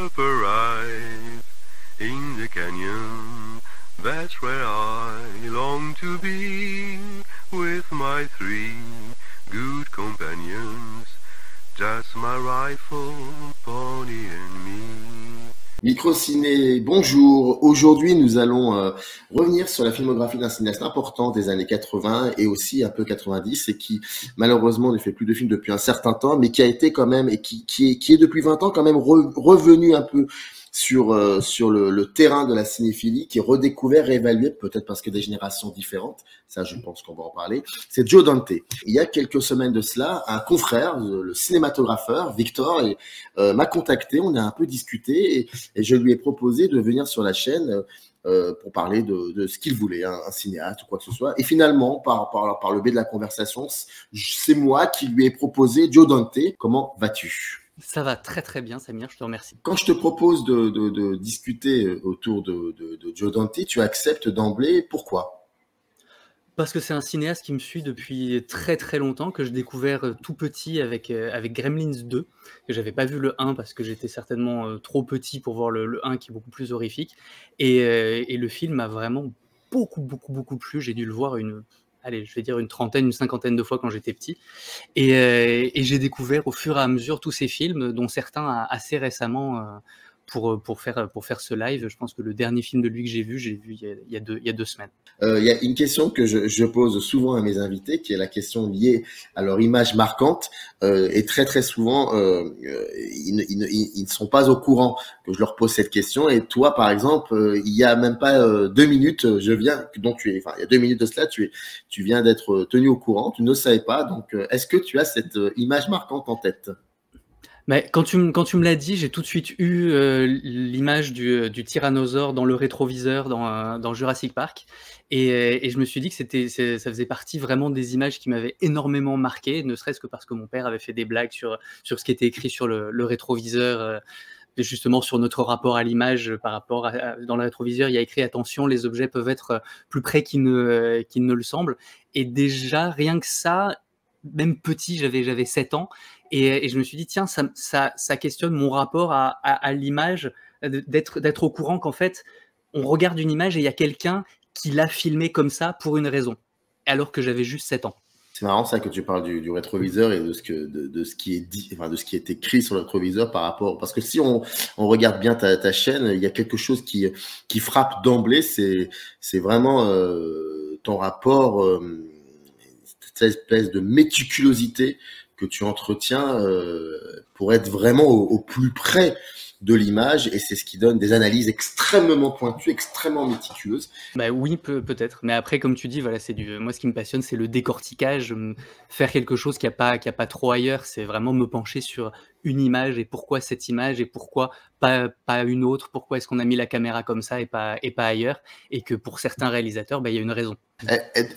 up arrive in the canyon. That's where I long to be with my three good companions. Just my rifle, pony and me. Microciné, bonjour. Aujourd'hui, nous allons revenir sur la filmographie d'un cinéaste important des années 80 et aussi un peu 90 et qui malheureusement ne fait plus de films depuis un certain temps, mais qui a été quand même et qui est depuis 20 ans quand même revenu un peu sur le terrain de la cinéphilie, qui est redécouvert, réévalué, peut-être parce que des générations différentes. Ça, je pense qu'on va en parler. C'est Joe Dante. Il y a quelques semaines de cela, un confrère, le cinématographeur Victor, m'a contacté. On a un peu discuté et je lui ai proposé de venir sur la chaîne pour parler de ce qu'il voulait, un cinéaste ou quoi que ce soit. Et finalement, par le biais de la conversation, c'est moi qui lui ai proposé Joe Dante. Comment vas-tu ? Ça va très très bien, Samir, je te remercie. Quand je te propose de discuter autour de Joe Dante, tu acceptes d'emblée. Pourquoi ? Parce que c'est un cinéaste qui me suit depuis très très longtemps, que j'ai découvert tout petit avec Gremlins 2, que j'avais pas vu le 1 parce que j'étais certainement trop petit pour voir le 1 qui est beaucoup plus horrifique. Et le film m'a vraiment beaucoup plu. J'ai dû le voir je vais dire une trentaine, une cinquantaine de fois quand j'étais petit. Et j'ai découvert au fur et à mesure tous ces films, dont certains assez récemment pour faire ce live. Je pense que le dernier film de lui que j'ai vu il y a 2 semaines. Il y a une question que je pose souvent à mes invités, qui est la question liée à leur image marquante, et très souvent ils ne sont pas au courant que je leur pose cette question. Et toi, par exemple, il y a même pas 2 minutes, il y a 2 minutes de cela, tu viens d'être tenu au courant, tu ne le savais pas. Donc, est-ce que tu as cette image marquante en tête ? Mais quand tu me l'as dit, j'ai tout de suite eu l'image du tyrannosaure dans le rétroviseur dans Jurassic Park, et je me suis dit que ça faisait partie vraiment des images qui m'avaient énormément marqué, ne serait-ce que parce que mon père avait fait des blagues sur ce qui était écrit sur le rétroviseur, justement sur notre rapport à l'image par rapport dans le rétroviseur, il y a écrit attention, les objets peuvent être plus près qu'ils ne le semblent, et déjà rien que ça, même petit, j'avais 7 ans. Et je me suis dit, tiens, ça questionne mon rapport à l'image, d'être au courant qu'en fait, on regarde une image et il y a quelqu'un qui l'a filmée comme ça pour une raison, alors que j'avais juste 7 ans. C'est marrant ça que tu parles du rétroviseur et de ce qui est dit, enfin de ce qui est écrit sur le rétroviseur par rapport, parce que si on regarde bien ta chaîne, il y a quelque chose qui frappe d'emblée, c'est vraiment ton rapport, cette espèce de méticulosité que tu entretiens pour être vraiment au plus près de l'image, et c'est ce qui donne des analyses extrêmement pointues, extrêmement méticuleuses. Bah oui, peut-être. Mais après, comme tu dis, voilà, moi, ce qui me passionne, c'est le décortiquage, faire quelque chose qu'il y a pas trop ailleurs. C'est vraiment me pencher sur une image et pourquoi cette image et pourquoi pas une autre. Pourquoi est-ce qu'on a mis la caméra comme ça et pas ailleurs, et que pour certains réalisateurs, il y a une raison.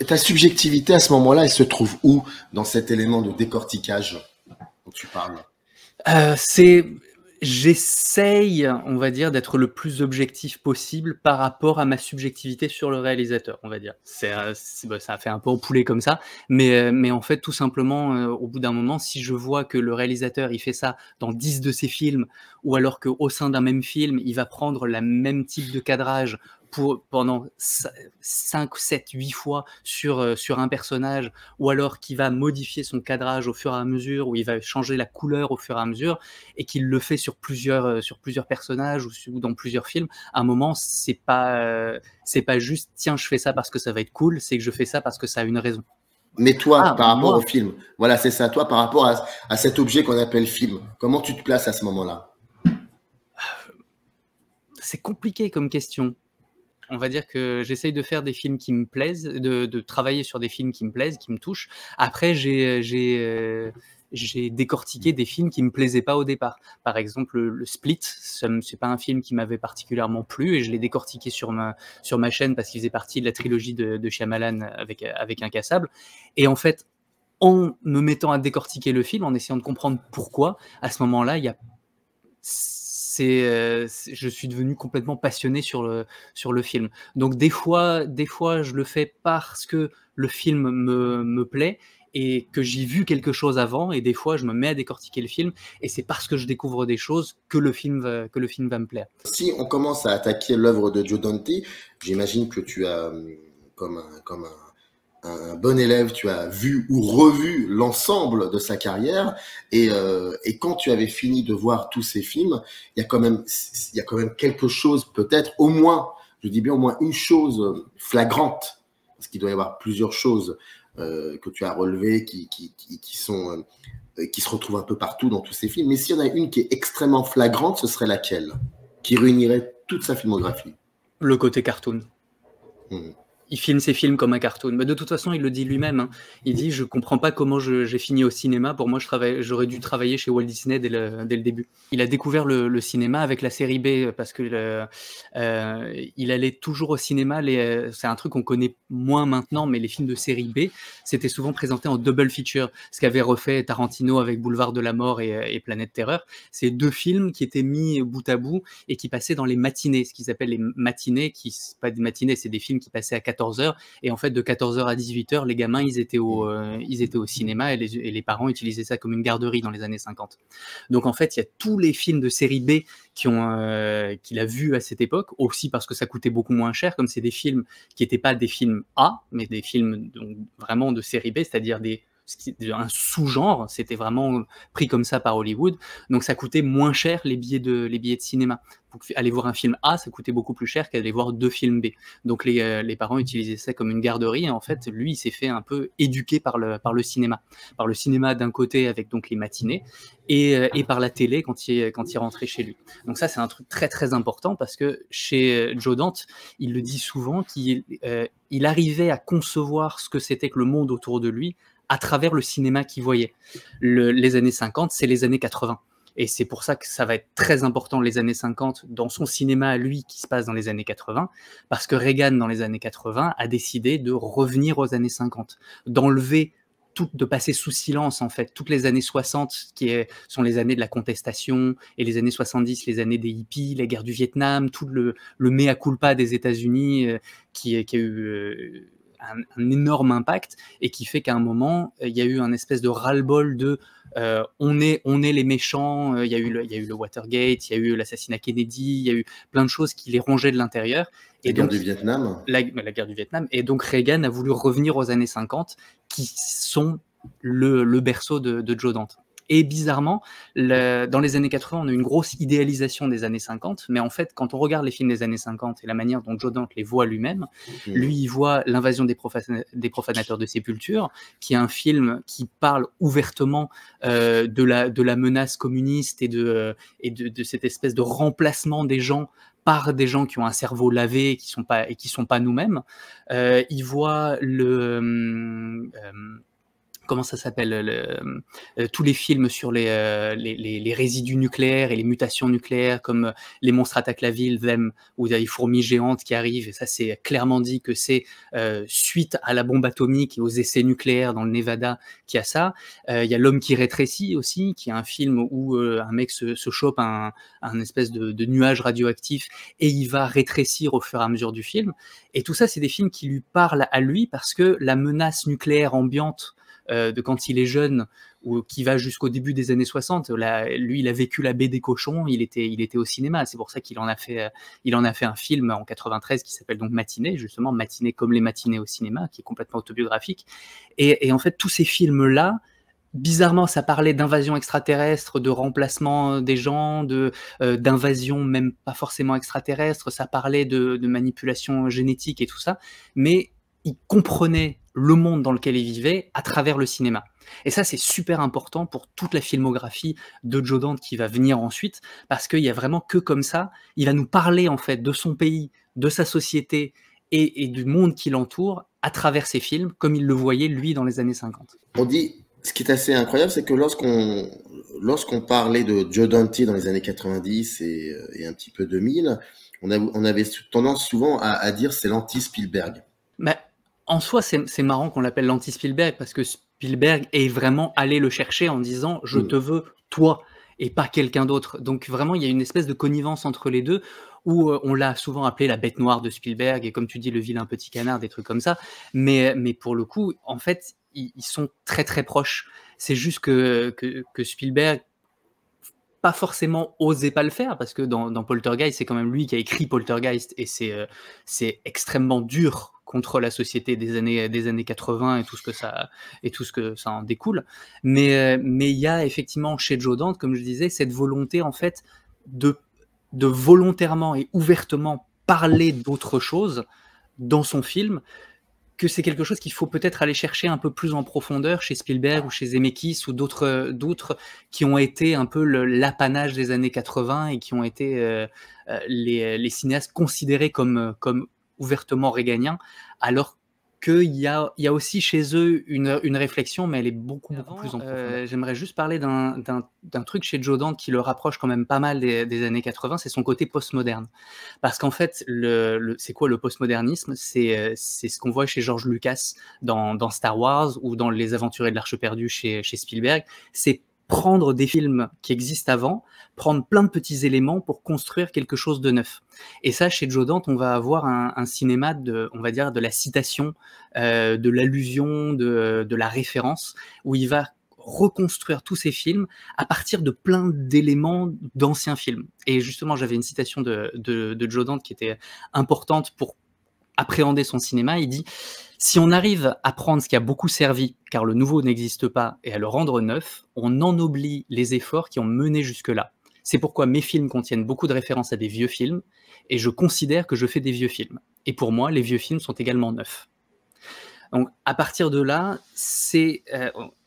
Ta subjectivité à ce moment-là, elle se trouve où dans cet élément de décortiquage dont tu parles ? J'essaye, on va dire, d'être le plus objectif possible par rapport à ma subjectivité sur le réalisateur, on va dire. Ça fait un peu au poulet comme ça, mais en fait, tout simplement, au bout d'un moment, si je vois que le réalisateur, il fait ça dans 10 de ses films, ou alors qu'au sein d'un même film, il va prendre le même type de cadrage pendant 5, 7, 8 fois sur un personnage, ou alors qu'il va modifier son cadrage au fur et à mesure, ou il va changer la couleur au fur et à mesure, et qu'il le fait sur plusieurs personnages ou dans plusieurs films, à un moment, c'est pas juste tiens, je fais ça parce que ça va être cool, c'est que je fais ça parce que ça a une raison. Mais toi, par rapport au film, voilà, c'est ça, toi, par rapport à cet objet qu'on appelle film, comment tu te places à ce moment-là ? C'est compliqué comme question. On va dire que j'essaye de faire des films qui me plaisent, de travailler sur des films qui me plaisent, qui me touchent. Après, j'ai décortiqué des films qui me plaisaient pas au départ. Par exemple, le Split, c'est pas un film qui m'avait particulièrement plu, et je l'ai décortiqué sur ma chaîne parce qu'il faisait partie de la trilogie de Shyamalan avec Incassable. Et en fait, en me mettant à décortiquer le film, en essayant de comprendre pourquoi, à ce moment-là, je suis devenu complètement passionné sur le film. Donc des fois, je le fais parce que le film me plaît, et que j'ai vu quelque chose avant, et des fois je me mets à décortiquer le film, et c'est parce que je découvre des choses que le film va me plaire. Si on commence à attaquer l'œuvre de Joe Dante, j'imagine que tu as, comme un bon élève, tu as vu ou revu l'ensemble de sa carrière, et quand tu avais fini de voir tous ces films, il y a quand même quelque chose, peut-être au moins, je dis bien au moins une chose flagrante, parce qu'il doit y avoir plusieurs choses que tu as relevées qui se retrouvent un peu partout dans tous ces films. Mais s'il y en a une qui est extrêmement flagrante, ce serait laquelle? Qui réunirait toute sa filmographie? Le côté cartoon. Mmh. Il filme ses films comme un cartoon. Mais de toute façon, il le dit lui-même, hein. Il dit « Je comprends pas comment j'ai fini au cinéma. Pour moi, j'aurais dû travailler chez Walt Disney dès le début. » Il a découvert le cinéma avec la série B parce que il allait toujours au cinéma. C'est un truc qu'on connaît moins maintenant, mais les films de série B, c'était souvent présenté en double feature. Ce qu'avait refait Tarantino avec Boulevard de la Mort et Planète Terreur. C'est deux films qui étaient mis bout à bout et qui passaient dans les matinées, ce qu'ils appellent les matinées, qui c'est pas des matinées, c'est des films qui passaient à 14h, et en fait de 14h à 18h, les gamins ils étaient au cinéma, et les parents utilisaient ça comme une garderie dans les années 50. Donc en fait il y a tous les films de série B qu'il a vus à cette époque, aussi parce que ça coûtait beaucoup moins cher, comme c'est des films qui n'étaient pas des films A, mais des films donc, vraiment de série B, c'est-à-dire un sous-genre, c'était vraiment pris comme ça par Hollywood, donc ça coûtait moins cher les billets de cinéma. Pour aller voir un film A, ça coûtait beaucoup plus cher qu'aller voir deux films B. Donc les parents utilisaient ça comme une garderie, et en fait lui il s'est fait un peu éduquer par le cinéma d'un côté avec donc les matinées, et par la télé quand il rentrait chez lui. Donc ça c'est un truc très très important, parce que chez Joe Dante, il le dit souvent qu'il arrivait à concevoir ce que c'était que le monde autour de lui à travers le cinéma qu'il voyait. Les années 50, c'est les années 80. Et c'est pour ça que ça va être très important, les années 50, dans son cinéma à lui, qui se passe dans les années 80, parce que Reagan, dans les années 80, a décidé de revenir aux années 50, d'enlever de passer sous silence, en fait, toutes les années 60, sont les années de la contestation, et les années 70, les années des hippies, la guerre du Vietnam, tout le mea culpa des États-Unis, qui a eu un énorme impact, et qui fait qu'à un moment, il y a eu un espèce de ras-le-bol de on est les méchants. Il y a eu le Watergate, il y a eu l'assassinat Kennedy, il y a eu plein de choses qui les rongeaient de l'intérieur. La guerre du Vietnam. La guerre du Vietnam. Et donc Reagan a voulu revenir aux années 50, qui sont le berceau de Joe Dante. Et bizarrement, dans les années 80, on a une grosse idéalisation des années 50, mais en fait, quand on regarde les films des années 50 et la manière dont Joe Dante les voit lui-même, lui, il voit L'invasion des profanateurs de sépulture, qui est un film qui parle ouvertement de la menace communiste et de cette espèce de remplacement des gens par des gens qui ont un cerveau lavé et qui sont pas nous-mêmes. Il voit comment ça s'appelle, tous les films sur les résidus nucléaires et les mutations nucléaires, comme Les monstres attaquent la ville, Them, où il y a les fourmis géantes qui arrivent, et ça c'est clairement dit que c'est suite à la bombe atomique et aux essais nucléaires dans le Nevada qu'il y a ça. Il y a L'homme qui rétrécit aussi, qui est un film où un mec se chope un espèce de nuage radioactif, et il va rétrécir au fur et à mesure du film. Et tout ça, c'est des films qui lui parlent à lui, parce que la menace nucléaire ambiante de quand il est jeune, ou qui va jusqu'au début des années 60. Lui, il a vécu la baie des cochons, il était au cinéma. C'est pour ça qu'il en a fait un film en 93 qui s'appelle donc Matinée, justement, Matinée comme les matinées au cinéma, qui est complètement autobiographique. Et en fait, tous ces films-là, bizarrement, ça parlait d'invasion extraterrestre, de remplacement des gens, d'invasion même pas forcément extraterrestre, ça parlait de manipulation génétique et tout ça, mais il comprenait le monde dans lequel il vivait à travers le cinéma. Et ça, c'est super important pour toute la filmographie de Joe Dante qui va venir ensuite, parce qu'il y a vraiment que comme ça, il va nous parler en fait de son pays, de sa société et du monde qui l'entoure à travers ses films, comme il le voyait lui dans les années 50. On dit, ce qui est assez incroyable, c'est que lorsqu'on parlait de Joe Dante dans les années 90 et un petit peu 2000, on avait tendance souvent à dire c'est l'anti-Spielberg. Mais en soi, c'est marrant qu'on l'appelle l'anti-Spielberg, parce que Spielberg est vraiment allé le chercher en disant « je te veux, toi », et pas quelqu'un d'autre. Donc vraiment, il y a une espèce de connivence entre les deux, où on l'a souvent appelé la bête noire de Spielberg, et comme tu dis, le vilain petit canard, des trucs comme ça. Mais pour le coup, en fait, ils sont très très proches. C'est juste que Spielberg pas forcément osait pas le faire, parce que dans Poltergeist, c'est quand même lui qui a écrit Poltergeist, et c'est extrêmement dur contre la société des années 80 et tout ce que ça en découle. Mais il y a effectivement chez Joe Dante, comme je disais, cette volonté en fait de volontairement et ouvertement parler d'autre chose dans son film, que c'est quelque chose qu'il faut peut-être aller chercher un peu plus en profondeur chez Spielberg ou chez Zemeckis ou d'autres qui ont été un peu l'apanage des années 80 et qui ont été les cinéastes considérés comme ouvertement réganiens, alors qu'il y a aussi chez eux une réflexion, mais elle est beaucoup plus en profondeur. J'aimerais juste parler d'un truc chez Joe Dante qui le rapproche quand même pas mal des années 80, c'est son côté postmoderne. Parce qu'en fait, c'est quoi le postmodernisme? C'est ce qu'on voit chez George Lucas dans Star Wars ou dans Les Aventuriers de l'Arche perdue chez Spielberg. C'est prendre des films qui existent avant, prendre plein de petits éléments pour construire quelque chose de neuf. Et ça, chez Joe Dante, on va avoir un cinéma on va dire, de la citation, de l'allusion, de la référence, où il va reconstruire tous ces films à partir de plein d'éléments d'anciens films. Et justement, j'avais une citation de Joe Dante qui était importante pour appréhender son cinéma. Il dit: si on arrive à prendre ce qui a beaucoup servi, car le nouveau n'existe pas, et à le rendre neuf, on ennoblit les efforts qui ont mené jusque-là. C'est pourquoi mes films contiennent beaucoup de références à des vieux films, et je considère que je fais des vieux films. Et pour moi, les vieux films sont également neufs. Donc, à partir de là,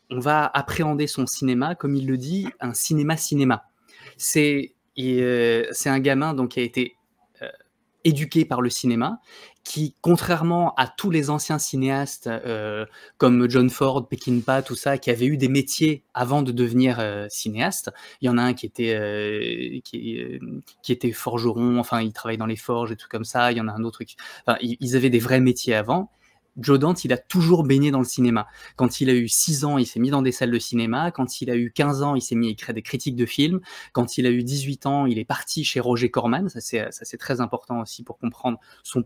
on va appréhender son cinéma, comme il le dit, un cinéma-cinéma. C'est un gamin donc, qui a été éduqué par le cinéma, qui, contrairement à tous les anciens cinéastes comme John Ford, Peckinpah, tout ça, qui avaient eu des métiers avant de devenir cinéaste, il y en a un qui était forgeron, enfin il travaille dans les forges et tout comme ça, il y en a un autre ils avaient des vrais métiers avant. Joe Dante, il a toujours baigné dans le cinéma. Quand il a eu 6 ans, il s'est mis dans des salles de cinéma. Quand il a eu 15 ans, il s'est mis à écrire des critiques de films. Quand il a eu 18 ans, il est parti chez Roger Corman. Ça, c'est très important aussi pour comprendre ce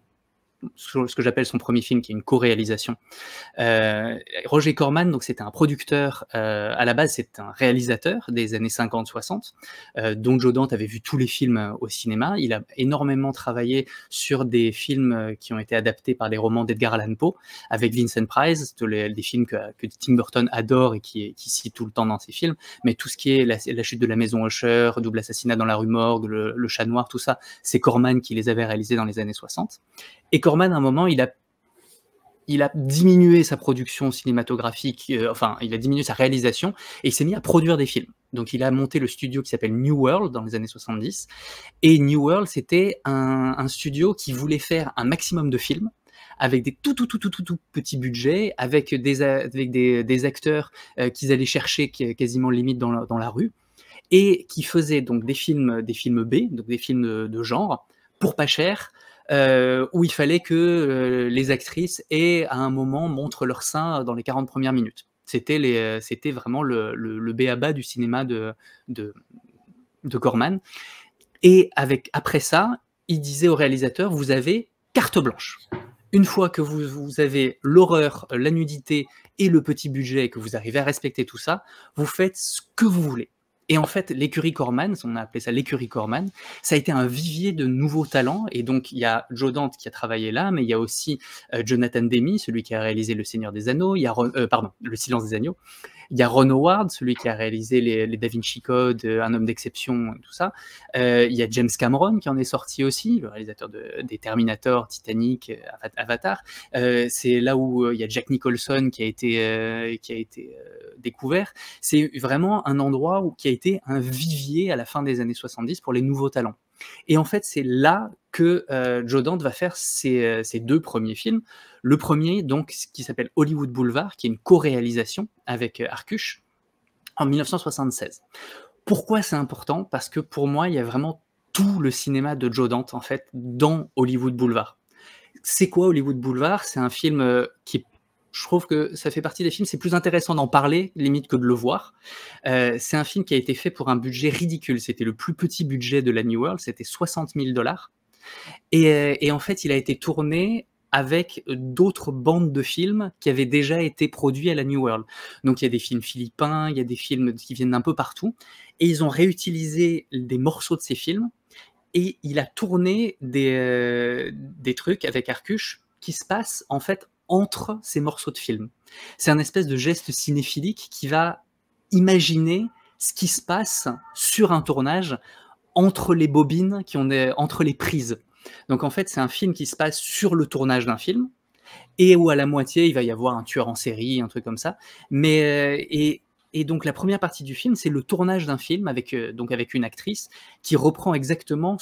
que j'appelle son premier film, qui est une co-réalisation. Roger Corman, donc c'était un producteur, à la base c'est un réalisateur des années 50-60, dont Joe Dante avait vu tous les films au cinéma. Il a énormément travaillé sur des films qui ont été adaptés par des romans d'Edgar Allan Poe, avec Vincent Price, des films que Tim Burton adore et qui cite tout le temps dans ses films, mais tout ce qui est la chute de la maison Usher, Double assassinat dans la rue Morgue, le chat noir, tout ça, c'est Corman qui les avait réalisés dans les années 60. Et Corman, à un moment, il a diminué sa production cinématographique, il a diminué sa réalisation, et il s'est mis à produire des films. Donc il a monté le studio qui s'appelle New World dans les années 70, et New World, c'était un studio qui voulait faire un maximum de films, avec des tout petits budgets, avec des acteurs qu'ils allaient chercher quasiment limite dans la rue, et qui faisaient donc des films B, donc des films de genre, pour pas cher, où il fallait que les actrices aient à un moment montrent leur sein dans les 40 premières minutes. C'était vraiment le b.a-ba du cinéma de Corman. Et après ça, il disait au réalisateur: vous avez carte blanche. Une fois que vous avez l'horreur, la nudité et le petit budget, et que vous arrivez à respecter tout ça, vous faites ce que vous voulez. Et en fait, l'écurie Corman, on a appelé ça l'écurie Corman, ça a été un vivier de nouveaux talents. Et donc, il y a Joe Dante qui a travaillé là, mais il y a aussi Jonathan Demme, celui qui a réalisé Le Seigneur des Anneaux, Le Silence des Agneaux. Il y a Ron Howard, celui qui a réalisé les Da Vinci Code, Un homme d'exception, tout ça. Il y a James Cameron qui en est sorti aussi, le réalisateur des Terminator, Titanic, Avatar. C'est là où il y a Jack Nicholson qui a été découvert. C'est vraiment un endroit qui a été un vivier à la fin des années 70 pour les nouveaux talents. Et en fait, c'est là que Joe Dante va faire ses 2 premiers films. Le premier, donc, qui s'appelle Hollywood Boulevard, qui est une co-réalisation avec Arkush, en 1976. Pourquoi c'est important? Parce que pour moi, il y a vraiment tout le cinéma de Joe Dante, en fait, dans Hollywood Boulevard. C'est quoi Hollywood Boulevard? C'est un film je trouve que ça fait partie des films, c'est plus intéressant d'en parler, limite, que de le voir. C'est un film qui a été fait pour un budget ridicule. C'était le plus petit budget de la New World, c'était $60 000. Et en fait, il a été tourné avec d'autres bandes de films qui avaient déjà été produits à la New World. Donc il y a des films philippins, il y a des films qui viennent d'un peu partout, et ils ont réutilisé des morceaux de ces films, et il a tourné des trucs avec Arkush qui se passent en fait entre ces morceaux de films. C'est un espèce de geste cinéphilique qui va imaginer ce qui se passe sur un tournage entre les bobines, entre les prises. Donc en fait, c'est un film qui se passe sur le tournage d'un film, et où à la moitié, il va y avoir un tueur en série, un truc comme ça. Et donc la première partie du film, c'est le tournage d'un film avec une actrice qui reprend exactement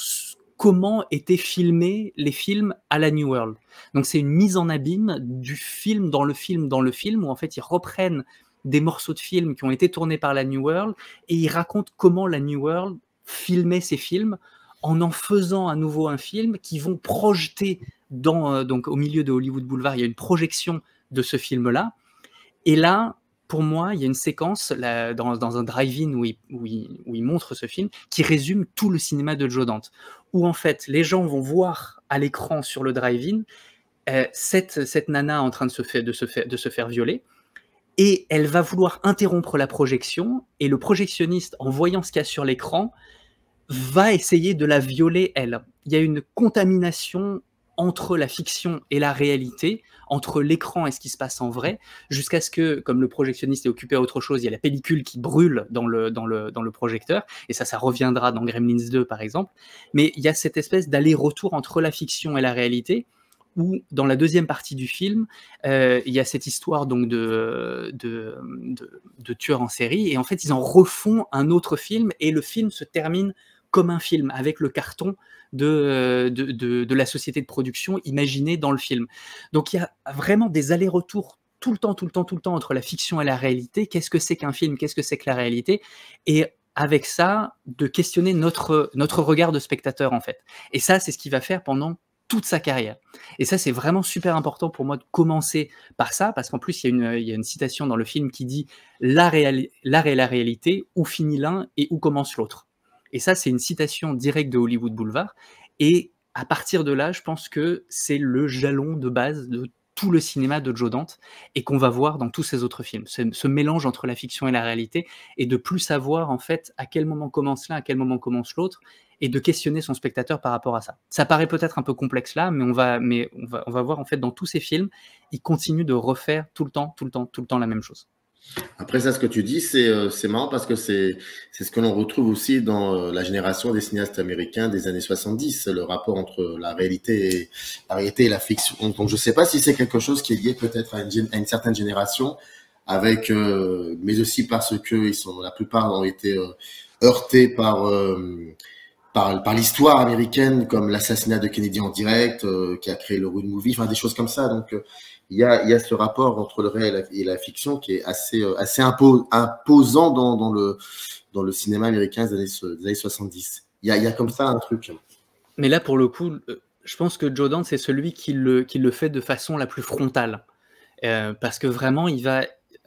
comment étaient filmés les films à la New World. Donc c'est une mise en abîme du film dans le film dans le film, où en fait ils reprennent des morceaux de films qui ont été tournés par la New World, et ils racontent comment la New World filmait ces films en faisant à nouveau un film qui vont projeter donc au milieu de Hollywood Boulevard. Il y a une projection de ce film-là, et là, pour moi, il y a une séquence là, dans un drive-in où il montre ce film qui résume tout le cinéma de Joe Dante, où en fait les gens vont voir à l'écran sur le drive-in cette nana en train de se faire violer, et elle va vouloir interrompre la projection, et le projectionniste, en voyant ce qu'il y a sur l'écran, va essayer de la violer elle. Il y a une contamination entre la fiction et la réalité, entre l'écran et ce qui se passe en vrai, jusqu'à ce que, comme le projectionniste est occupé à autre chose, il y a la pellicule qui brûle dans le projecteur, et ça reviendra dans Gremlins 2 par exemple, mais il y a cette espèce d'aller-retour entre la fiction et la réalité, où dans la deuxième partie du film, il y a cette histoire donc de tueurs en série, et en fait ils en refont un autre film, et le film se termine comme un film, avec le carton de la société de production imaginée dans le film. Donc il y a vraiment des allers-retours tout le temps entre la fiction et la réalité. Qu'est-ce que c'est qu'un film? Qu'est-ce que c'est que la réalité? Et avec ça, de questionner notre regard de spectateur, en fait. Et ça, c'est ce qu'il va faire pendant toute sa carrière. Et ça, c'est vraiment super important pour moi de commencer par ça, parce qu'en plus, il y a une citation dans le film qui dit « L'art est la réalité, où finit l'un et où commence l'autre ». Et ça, c'est une citation directe de Hollywood Boulevard. Et à partir de là, je pense que c'est le jalon de base de tout le cinéma de Joe Dante, et qu'on va voir dans tous ses autres films. Ce mélange entre la fiction et la réalité, et de plus savoir en fait à quel moment commence l'un, à quel moment commence l'autre, et de questionner son spectateur par rapport à ça. Ça paraît peut-être un peu complexe là, mais on va voir en fait dans tous ces films, il continue de refaire tout le temps la même chose. Après ça, ce que tu dis, c'est marrant parce que c'est ce que l'on retrouve aussi dans la génération des cinéastes américains des années 70, le rapport entre la réalité et la fiction. Donc je sais pas si c'est quelque chose qui est lié peut-être à une certaine génération, avec mais aussi parce que la plupart ont été heurtés par l'histoire américaine, comme l'assassinat de Kennedy en direct, qui a créé le road movie, enfin des choses comme ça. Donc il y a ce rapport entre le réel et la fiction qui est assez imposant dans le cinéma américain des années 70. Il y a comme ça un truc. Mais là, pour le coup, je pense que Joe Dante, c'est celui qui le fait de façon la plus frontale. Parce que vraiment, il va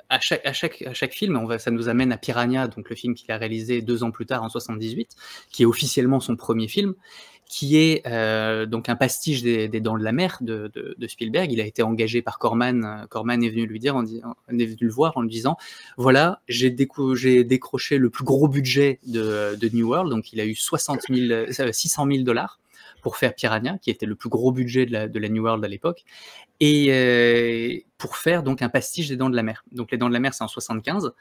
à chaque film, ça nous amène à Piranha, donc le film qu'il a réalisé 2 ans plus tard, en 78, qui est officiellement son premier film, qui est donc un pastiche des Dents de la Mer de Spielberg. Il a été engagé par Corman. Corman est venu le voir en lui disant « Voilà, j'ai décroché le plus gros budget de New World », donc il a eu 600 000 $ pour faire Piranha, qui était le plus gros budget de la New World à l'époque, et pour faire donc un pastiche des Dents de la Mer. Donc les Dents de la Mer, c'est en 75.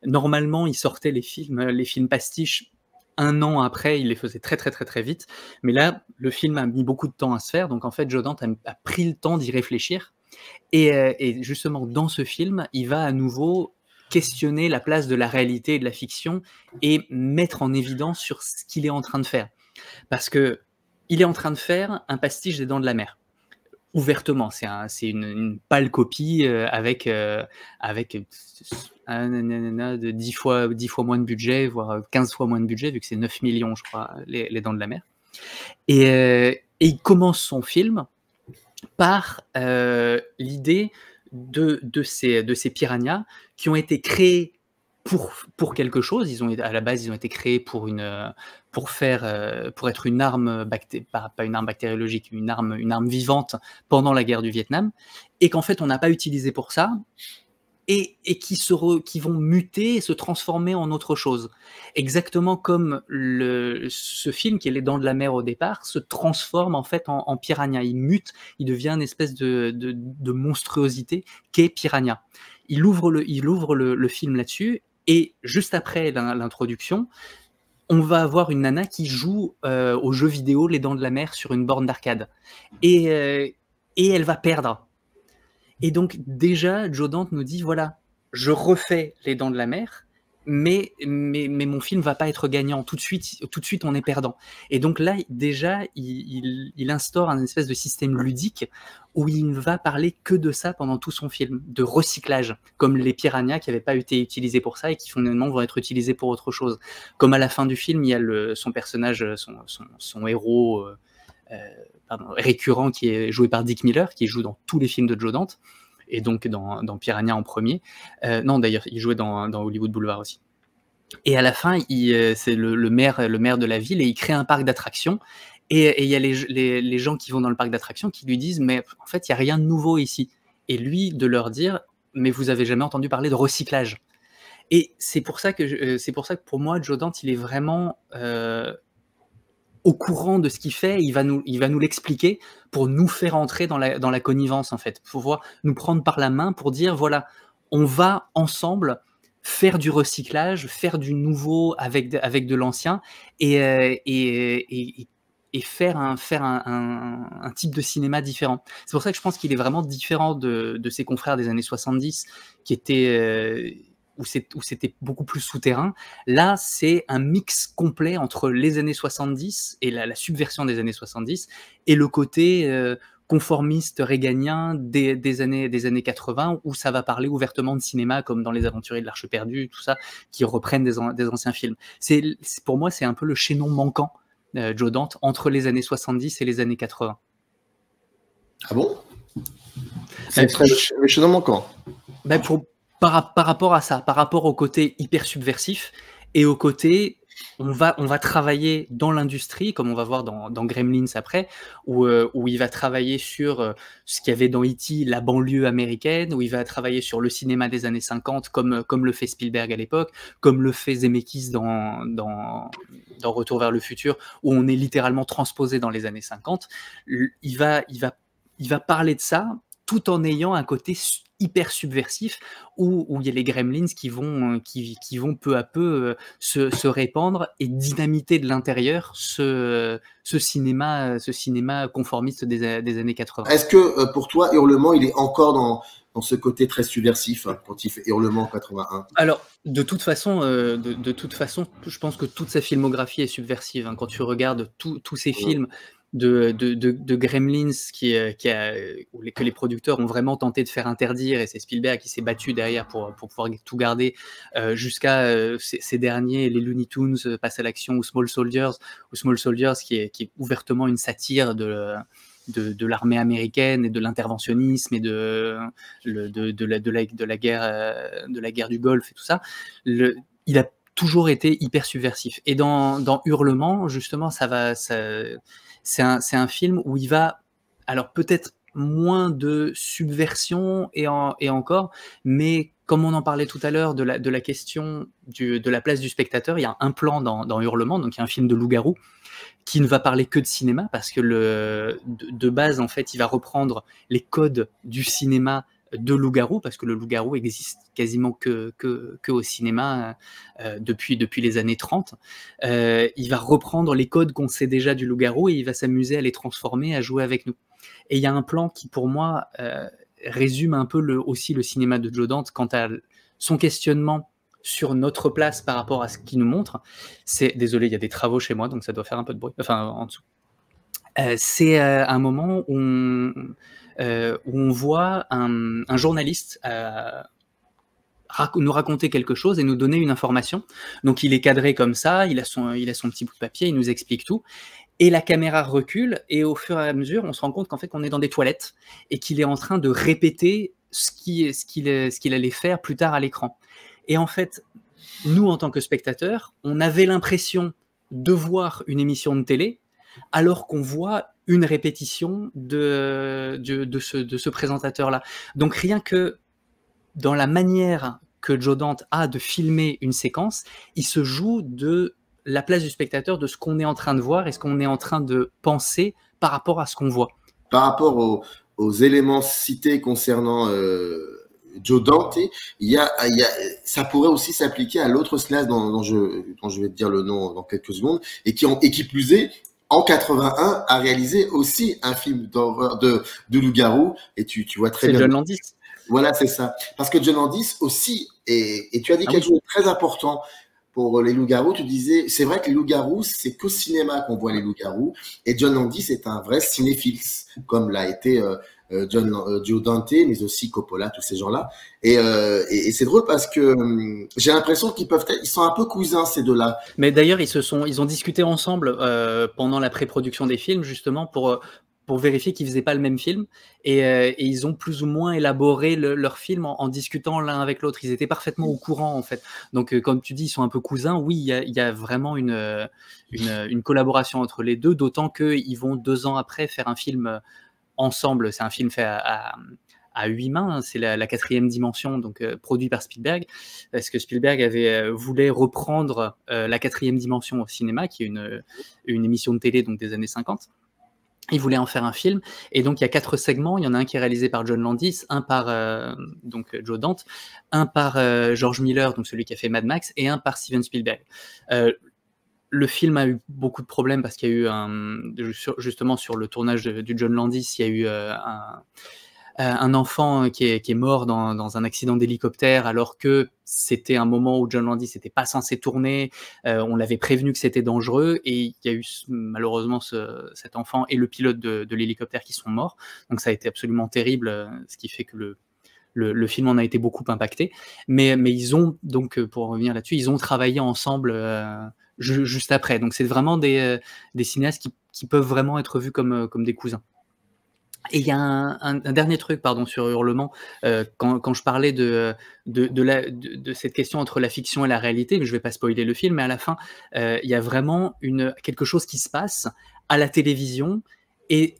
Normalement, il sortait les films pastiches 1 an après, il les faisait très vite. Mais là, le film a mis beaucoup de temps à se faire. Donc en fait, Joe Dante a pris le temps d'y réfléchir. Et justement, dans ce film, il va à nouveau questionner la place de la réalité et de la fiction, et mettre en évidence sur ce qu'il est en train de faire. Parce que il est en train de faire un pastiche des Dents de la Mer. Ouvertement, c'est une pâle copie avec de 10 fois moins de budget, voire 15 fois moins de budget, vu que c'est 9 millions, je crois, les Dents de la Mer. Et il commence son film par l'idée de ces piranhas qui ont été créés pour quelque chose. À la base, ils ont été créés pour pour être une arme pas une arme bactériologique, une arme vivante pendant la guerre du Vietnam, et qu'en fait on n'a pas utilisé pour ça, et qui vont muter et se transformer en autre chose. Exactement comme ce film qui est Les Dents de la Mer au départ se transforme en fait en piranha. Il mute, il devient une espèce de monstruosité qu'est Piranha. Il ouvre le film là-dessus, et juste après l'introduction, on va avoir une nana qui joue aux jeux vidéo Les Dents de la Mer sur une borne d'arcade. Et elle va perdre. Et donc déjà, Joe Dante nous dit, voilà, je refais Les Dents de la Mer, mais mon film va pas être gagnant. Tout de suite, on est perdant. Et donc là, déjà, il instaure un espèce de système ludique où il ne va parler que de ça pendant tout son film, de recyclage, comme les piranhas qui n'avaient pas été utilisés pour ça et qui finalement vont être utilisés pour autre chose. Comme à la fin du film, il y a son personnage, son héros récurrent qui est joué par Dick Miller, qui joue dans tous les films de Joe Dante, et donc dans Piranha en premier. Non, d'ailleurs, il jouait dans Hollywood Boulevard aussi. Et à la fin, c'est le maire de la ville, et il crée un parc d'attractions. Et il y a les gens qui vont dans le parc d'attractions qui lui disent, mais en fait, il n'y a rien de nouveau ici. Et lui, de leur dire, mais vous avez jamais entendu parler de recyclage. Et c'est pour ça que pour moi, Joe Dante, il est vraiment au courant de ce qu'il fait. Il va nous l'expliquer pour nous faire entrer dans la connivence, en fait. Pour pouvoir nous prendre par la main pour dire, voilà, on va ensemble faire du recyclage, faire du nouveau avec de l'ancien, et faire un type de cinéma différent. C'est pour ça que je pense qu'il est vraiment différent de ses confrères des années 70, qui étaient où c'était beaucoup plus souterrain. Là, c'est un mix complet entre les années 70 et la subversion des années 70 et le côté conformiste réganien des années 80, où ça va parler ouvertement de cinéma, comme dans Les Aventuriers de l'Arche perdue, tout ça, qui reprennent des anciens films. Pour moi, c'est un peu le chaînon manquant, Joe Dante, entre les années 70 et les années 80. Ah bon? C'est le chaînon manquant. Par rapport à ça, par rapport au côté hyper subversif et au côté on va travailler dans l'industrie, comme on va voir dans Gremlins après, où il va travailler sur ce qu'il y avait dans E.T., la banlieue américaine, où il va travailler sur le cinéma des années 50, comme le fait Spielberg à l'époque, comme le fait Zemeckis dans Retour vers le futur, où on est littéralement transposé dans les années 50. Il va parler de ça, tout en ayant un côté hyper subversif, où il y a les Gremlins qui vont peu à peu se répandre et dynamiter de l'intérieur ce cinéma conformiste des années 80. Est-ce que pour toi, Hurlement, il est encore dans ce côté très subversif, hein, quand il fait Hurlement en 81? Alors, de toute façon, je pense que toute sa filmographie est subversive, hein. Quand tu regardes tous ces films de Gremlins que les producteurs ont vraiment tenté de faire interdire, et c'est Spielberg qui s'est battu derrière pour pouvoir tout garder, jusqu'à ces derniers, les Looney Tunes passent à l'action, ou Small Soldiers qui est ouvertement une satire de l'armée américaine et de l'interventionnisme et de la guerre du Golfe et tout ça. Il a toujours été hyper subversif. Et dans Hurlement, justement, c'est un film où il va, alors peut-être moins de subversion et encore, mais comme on en parlait tout à l'heure de la question de la place du spectateur, il y a un plan dans Hurlement, donc il y a un film de loup-garou, qui ne va parler que de cinéma, parce que de base, en fait, il va reprendre les codes du cinéma de loup-garou, parce que le loup-garou existe quasiment que au cinéma depuis les années 30. Il va reprendre les codes qu'on sait déjà du loup-garou et il va s'amuser à les transformer, à jouer avec nous. Et il y a un plan qui, pour moi, résume un peu aussi le cinéma de Joe Dante quant à son questionnement sur notre place par rapport à ce qu'il nous montre. Désolé, il y a des travaux chez moi, donc ça doit faire un peu de bruit, enfin en dessous. C'est un moment où on voit un journaliste nous raconter quelque chose et nous donner une information. Donc il est cadré comme ça, il a son petit bout de papier, il nous explique tout. Et la caméra recule, et au fur et à mesure, on se rend compte qu'en fait, qu'on est dans des toilettes et qu'il est en train de répéter ce qu'il allait faire plus tard à l'écran. Et en fait, nous, en tant que spectateurs, on avait l'impression de voir une émission de télé alors qu'on voit une répétition de ce présentateur-là. Donc rien que dans la manière que Joe Dante a de filmer une séquence, il se joue de la place du spectateur, de ce qu'on est en train de voir et ce qu'on est en train de penser par rapport à ce qu'on voit. Par rapport aux éléments cités concernant Joe Dante, ça pourrait aussi s'appliquer à l'autre cinéaste dont je vais te dire le nom dans quelques secondes, et qui plus est, en 81, a réalisé aussi un film d'horreur de loup-garou, et tu vois très bien. C'est John Landis. Voilà, c'est ça. Parce que John Landis aussi, et tu as dit quelque chose de très important pour les loups-garous. Tu disais, c'est vrai que les loups-garous, c'est qu'au cinéma qu'on voit les loups-garous, et John Landis est un vrai cinéphile, comme l'a été Joe Dante, mais aussi Coppola, tous ces gens-là. Et c'est drôle parce que j'ai l'impression ils sont un peu cousins, ces deux-là. Mais d'ailleurs, ils ont discuté ensemble pendant la pré-production des films, justement, pour vérifier qu'ils faisaient pas le même film, et ils ont plus ou moins élaboré leur film en discutant l'un avec l'autre. Ils étaient parfaitement au courant, en fait. Donc, comme tu dis, ils sont un peu cousins. Oui, il y a vraiment une collaboration entre les deux, d'autant qu'ils vont 2 ans après faire un film ensemble. C'est un film fait à 8 mains, hein. C'est la 4e dimension, donc produit par Spielberg, parce que Spielberg voulait reprendre la 4e dimension au cinéma, qui est une émission de télé donc des années 50. Il voulait en faire un film, et donc il y a 4 segments. Il y en a un qui est réalisé par John Landis, un par donc Joe Dante, un par George Miller, donc celui qui a fait Mad Max, et un par Steven Spielberg. Le film a eu beaucoup de problèmes parce qu'il y a eu justement sur le tournage du John Landis, il y a eu un enfant qui est mort dans un accident d'hélicoptère, alors que c'était un moment où John Landis n'était pas censé tourner. On l'avait prévenu que c'était dangereux, et il y a eu malheureusement cet enfant et le pilote de l'hélicoptère qui sont morts. Donc ça a été absolument terrible, ce qui fait que le film en a été beaucoup impacté. Mais ils ont, donc pour revenir là-dessus, ils ont travaillé ensemble juste après. Donc c'est vraiment des cinéastes qui peuvent vraiment être vus comme des cousins. Et il y a un dernier truc, pardon, sur Hurlement, quand je parlais de cette question entre la fiction et la réalité, mais je vais pas spoiler le film, mais à la fin, il y a vraiment quelque chose qui se passe à la télévision, et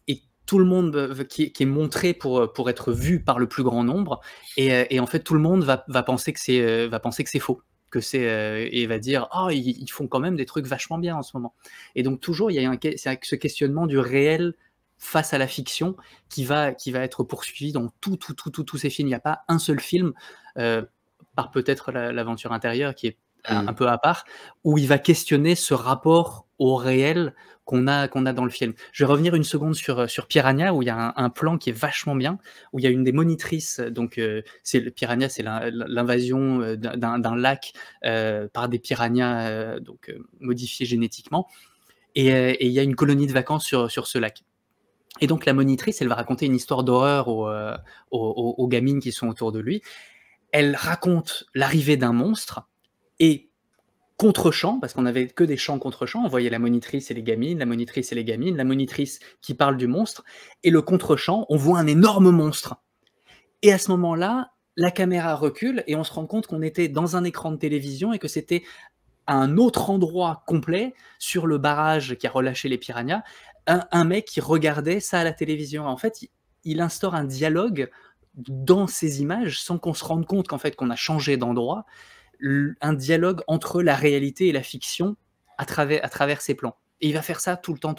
tout le monde qui est montré pour être vu par le plus grand nombre, et en fait tout le monde va penser que c'est faux, que et va dire ils font quand même des trucs vachement bien en ce moment. Et donc toujours il y a ce questionnement du réel face à la fiction qui va être poursuivi dans tous ces films. Il n'y a pas un seul film, par peut-être l'aventure intérieure qui est un peu à part, où il va questionner ce rapport au réel qu'on a dans le film. Je vais revenir une seconde sur Piranha, où il y a un plan qui est vachement bien, où il y a une des monitrices, donc Piranha, c'est l'invasion d'un lac par des piranhas donc modifiés génétiquement, et il y a une colonie de vacances sur ce lac. Et donc la monitrice, elle va raconter une histoire d'horreur aux gamines qui sont autour de lui. Elle raconte l'arrivée d'un monstre, et contre-champ, parce qu'on n'avait que des chants contre-champ, on voyait la monitrice et les gamines, la monitrice et les gamines, la monitrice qui parle du monstre, et le contre-champ, on voit un énorme monstre. Et à ce moment-là, la caméra recule, et on se rend compte qu'on était dans un écran de télévision, et que c'était à un autre endroit complet, sur le barrage qui a relâché les piranhas, un mec qui regardait ça à la télévision. En fait, il instaure un dialogue dans ces images sans qu'on se rende compte qu'en fait qu'on a changé d'endroit, un dialogue entre la réalité et la fiction à travers ces plans. Et il va faire ça tout le temps.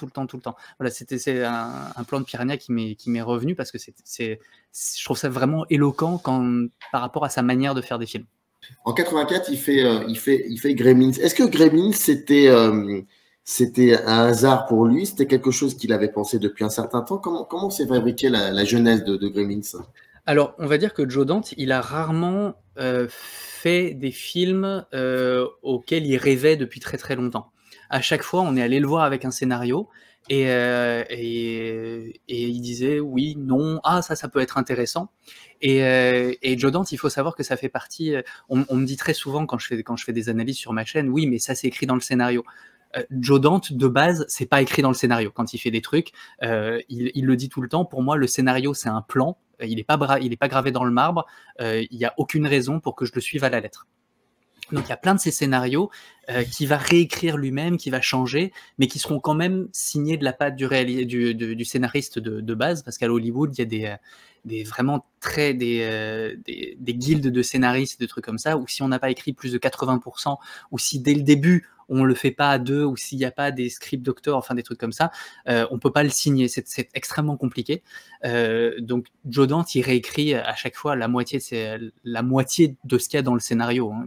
Voilà, c'est un plan de Piranha qui m'est revenu, parce que je trouve ça vraiment éloquent par rapport à sa manière de faire des films. En 84, il fait Gremlins. Est-ce que Gremlins, c'était un hasard pour lui? C'était quelque chose qu'il avait pensé depuis un certain temps? Comment s'est fabriquée la genèse de Gremlins? Alors, on va dire que Joe Dante, il a rarement fait des films auxquels il rêvait depuis très très longtemps. À chaque fois, on est allé le voir avec un scénario, et il disait oui, non, ça peut être intéressant. Et Joe Dante, il faut savoir que ça fait partie. On me dit très souvent quand je fais des analyses sur ma chaîne, oui, mais ça c'est écrit dans le scénario. Joe Dante, de base, c'est pas écrit dans le scénario. Quand il fait des trucs, il le dit tout le temps. Pour moi, le scénario, c'est un plan. Il est pas gravé dans le marbre. Il y a aucune raison pour que je le suive à la lettre. Donc il y a plein de ces scénarios qui va réécrire lui-même, qui va changer, mais qui seront quand même signés de la patte du scénariste de base, parce qu'à Hollywood, il y a vraiment des guildes de scénaristes, des trucs comme ça, où si on n'a pas écrit plus de 80%, ou si dès le début, on le fait pas à deux, ou s'il n'y a pas des script doctors, enfin des trucs comme ça, on peut pas le signer. C'est extrêmement compliqué. Donc Joe Dante, il réécrit à chaque fois la moitié de ce qu'il y a dans le scénario. Hein.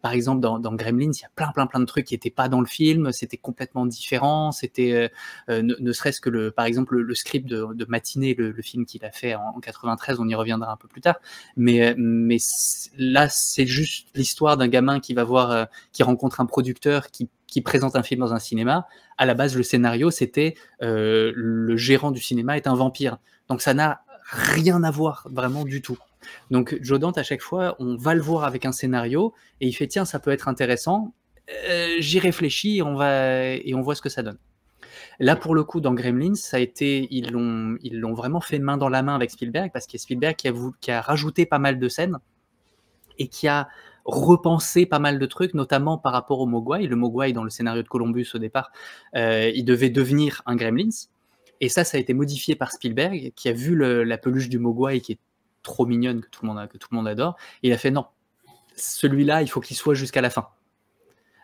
Par exemple, dans Gremlins, il y a plein de trucs qui n'étaient pas dans le film, c'était complètement différent, c'était ne serait-ce que par exemple le script de Matinée, le film qu'il a fait en 93, on y reviendra un peu plus tard, mais là c'est juste l'histoire d'un gamin qui rencontre un producteur qui présente un film dans un cinéma. À la base, le scénario, c'était le gérant du cinéma est un vampire, donc ça n'a rien à voir vraiment du tout. Donc Joe Dante, à chaque fois, on va le voir avec un scénario et il fait tiens, ça peut être intéressant, j'y réfléchis et on voit ce que ça donne. Là, pour le coup, dans Gremlins, ils l'ont vraiment fait main dans la main avec Spielberg, parce qu'il y a Spielberg qui a rajouté pas mal de scènes et qui a repensé pas mal de trucs, notamment par rapport au Mogwai. Le Mogwai, dans le scénario de Columbus au départ, il devait devenir un Gremlins. Et ça a été modifié par Spielberg, qui a vu la peluche du Mogwai qui est trop mignonne, que tout le monde adore, et il a fait non, celui-là, il faut qu'il soit jusqu'à la fin.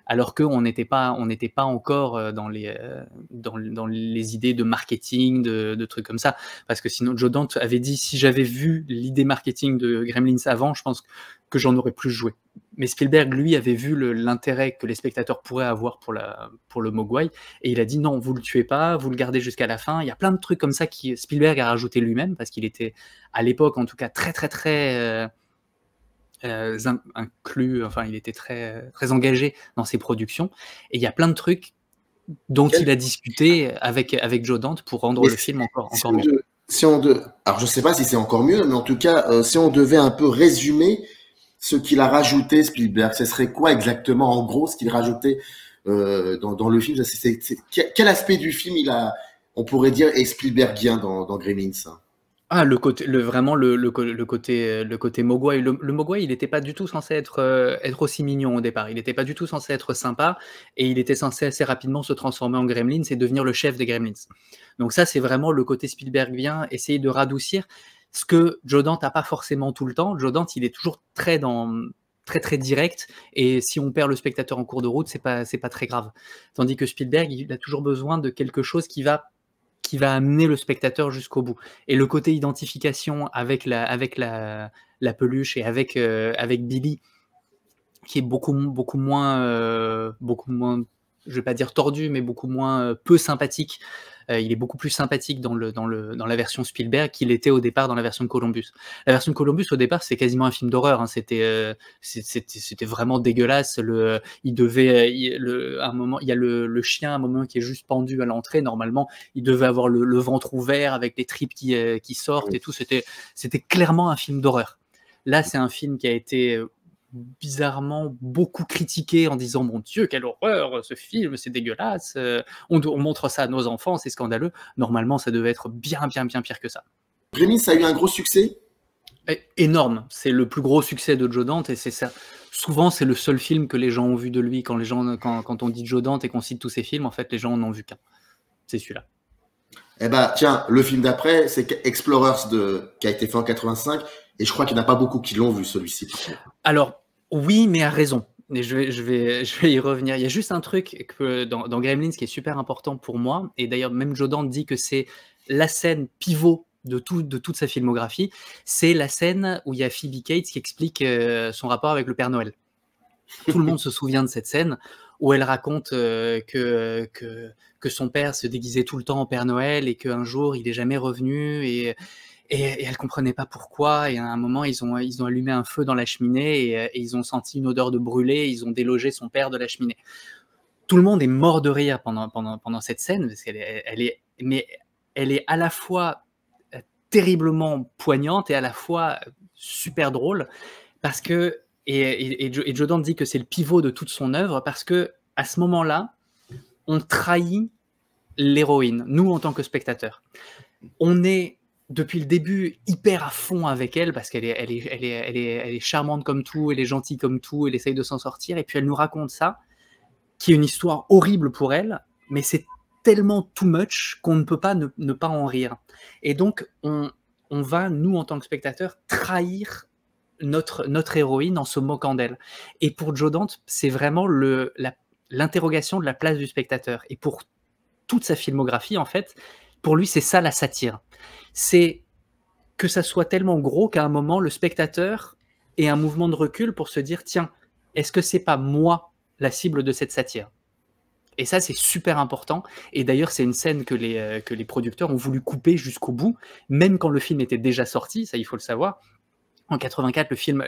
Alors qu'on n'était pas encore dans les idées de marketing, de trucs comme ça, parce que sinon Joe Dante avait dit, si j'avais vu l'idée marketing de Gremlins avant, je pense que j'en aurais plus joué. Mais Spielberg, lui, avait vu l'intérêt que les spectateurs pourraient avoir pour le Mogwai, et il a dit non, vous le tuez pas, vous le gardez jusqu'à la fin. Il y a plein de trucs comme ça qui Spielberg a rajouté lui-même, parce qu'il était, à l'époque en tout cas, très inclus, enfin il était très engagé dans ses productions, et il y a plein de trucs dont il a discuté avec Joe Dante pour rendre le film encore mieux. Alors je sais pas si c'est encore mieux, mais en tout cas, si on devait un peu résumer ce qu'il a rajouté Spielberg, ce serait quoi exactement en gros ce qu'il rajoutait dans le film? Quel aspect du film on pourrait dire est Spielbergien dans Gremlins? Ah, le côté Mogwai. Le Mogwai, il n'était pas du tout censé être aussi mignon au départ. Il n'était pas du tout censé être sympa, et il était censé assez rapidement se transformer en Gremlins et devenir le chef des Gremlins. Donc ça, c'est vraiment le côté Spielbergien, essayer de radoucir ce que Joe Dante n'a pas forcément tout le temps. Joe Dante, il est toujours très direct, et si on perd le spectateur en cours de route, c'est pas très grave. Tandis que Spielberg, il a toujours besoin de quelque chose qui va amener le spectateur jusqu'au bout. Et le côté identification avec la peluche et avec Billy, qui est beaucoup moins, je vais pas dire tordu, mais beaucoup moins peu sympathique. Il est beaucoup plus sympathique dans la version Spielberg qu'il était au départ dans la version de Columbus. La version de Columbus, au départ, c'est quasiment un film d'horreur. Hein. C'était vraiment dégueulasse. À un moment, il y a le chien, à un moment, qui est juste pendu à l'entrée. Normalement, il devait avoir le ventre ouvert avec les tripes qui sortent et tout. C'était clairement un film d'horreur. Là, c'est un film qui a été bizarrement beaucoup critiqué en disant mon Dieu, quelle horreur, ce film, c'est dégueulasse, on montre ça à nos enfants, c'est scandaleux. Normalement, ça devait être bien pire que ça. Gremlins, ça a eu un gros succès? Énorme, c'est le plus gros succès de Joe Dante, et c'est ça. Souvent, c'est le seul film que les gens ont vu de lui. Quand on dit Joe Dante et qu'on cite tous ses films, en fait, les gens n'en ont vu qu'un. C'est celui-là. Eh ben, tiens, le film d'après, c'est Explorers qui a été fait en 85, et je crois qu'il n'y en a pas beaucoup qui l'ont vu, celui-ci. Alors, oui, mais à raison. Et je vais y revenir. Il y a juste un truc dans Gremlins qui est super important pour moi, et d'ailleurs même Joe Dante dit que c'est la scène pivot de toute sa filmographie, c'est la scène où il y a Phoebe Cates qui explique son rapport avec le Père Noël. Tout le monde se souvient de cette scène où elle raconte que son père se déguisait tout le temps en Père Noël, et qu'un jour il n'est jamais revenu, et elle comprenait pas pourquoi, et à un moment ils ont allumé un feu dans la cheminée, et ils ont senti une odeur de brûlé, et ils ont délogé son père de la cheminée. Tout le monde est mort de rire pendant cette scène, parce qu'elle est à la fois terriblement poignante et à la fois super drôle, parce que et Joe Dante dit que c'est le pivot de toute son œuvre, parce que à ce moment-là, on trahit l'héroïne, nous en tant que spectateurs. On est depuis le début hyper à fond avec elle, parce qu'elle est charmante comme tout, elle est gentille comme tout, elle essaye de s'en sortir, et puis elle nous raconte ça, qui est une histoire horrible pour elle, mais c'est tellement too much qu'on ne peut pas ne pas en rire. Et donc, on va, nous, en tant que spectateurs, trahir notre héroïne en se moquant d'elle. Et pour Joe Dante, c'est vraiment l'interrogation de la place du spectateur. Et pour toute sa filmographie, en fait, pour lui, c'est ça la satire. C'est que ça soit tellement gros qu'à un moment, le spectateur ait un mouvement de recul pour se dire, tiens, est-ce que c'est pas moi la cible de cette satire ? Et ça, c'est super important. Et d'ailleurs, c'est une scène que les producteurs ont voulu couper jusqu'au bout, même quand le film était déjà sorti, ça il faut le savoir. En 84, le film,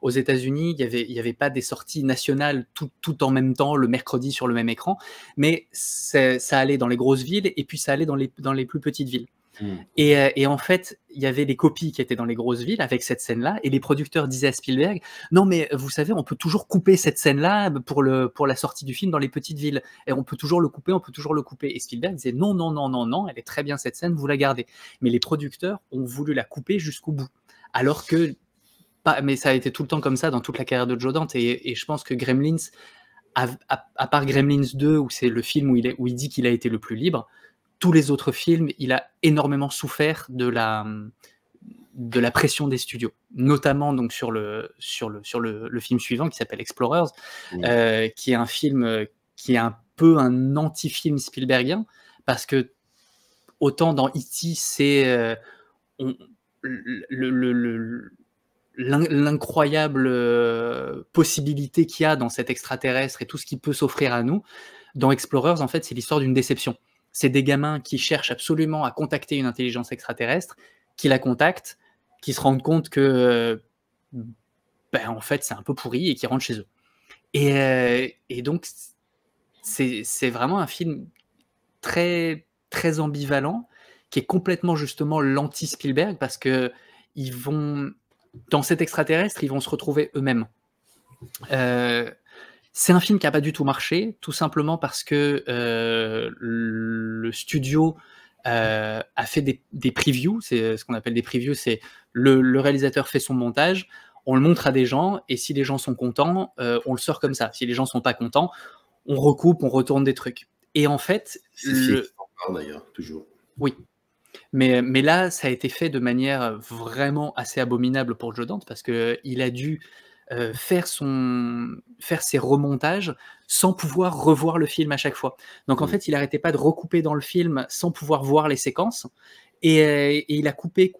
aux États-Unis, il y avait pas des sorties nationales tout en même temps, le mercredi sur le même écran, mais ça allait dans les grosses villes et puis ça allait dans les plus petites villes. Et en fait, il y avait les copies qui étaient dans les grosses villes avec cette scène-là, et les producteurs disaient à Spielberg, non mais vous savez, on peut toujours couper cette scène-là pour la sortie du film dans les petites villes, et on peut toujours le couper. Et Spielberg disait non, non, non, non, non, elle est très bien cette scène, vous la gardez. Mais les producteurs ont voulu la couper jusqu'au bout. Alors que, mais ça a été tout le temps comme ça dans toute la carrière de Joe Dante, et je pense que Gremlins, à part Gremlins 2, où c'est le film où il dit qu'il a été le plus libre, tous les autres films, il a énormément souffert de la pression des studios, notamment donc sur le film suivant qui s'appelle Explorers, qui est un film qui est un peu un anti-film Spielbergien, parce que autant dans E.T. c'est l'incroyable possibilité qu'il y a dans cet extraterrestre et tout ce qui peut s'offrir à nous. Dans Explorers, en fait, c'est l'histoire d'une déception. C'est des gamins qui cherchent absolument à contacter une intelligence extraterrestre, qui la contactent, qui se rendent compte que, en fait, c'est un peu pourri et qui rentrent chez eux. Et donc, c'est vraiment un film très, très ambivalent, qui est complètement justement l'anti-Spielberg, parce que dans cet extraterrestre, ils vont se retrouver eux-mêmes. C'est un film qui n'a pas du tout marché, tout simplement parce que le studio a fait des previews. C'est ce qu'on appelle des previews, c'est le réalisateur fait son montage, on le montre à des gens, et si les gens sont contents, on le sort comme ça. Si les gens sont pas contents, on recoupe, on retourne des trucs. Et en fait... C'est encore d'ailleurs, toujours. Oui. Mais là, ça a été fait de manière vraiment assez abominable pour Joe Dante, parce qu'il a dû faire ses remontages sans pouvoir revoir le film à chaque fois. Donc en fait, il n'arrêtait pas de recouper dans le film sans pouvoir voir les séquences, et il a coupé,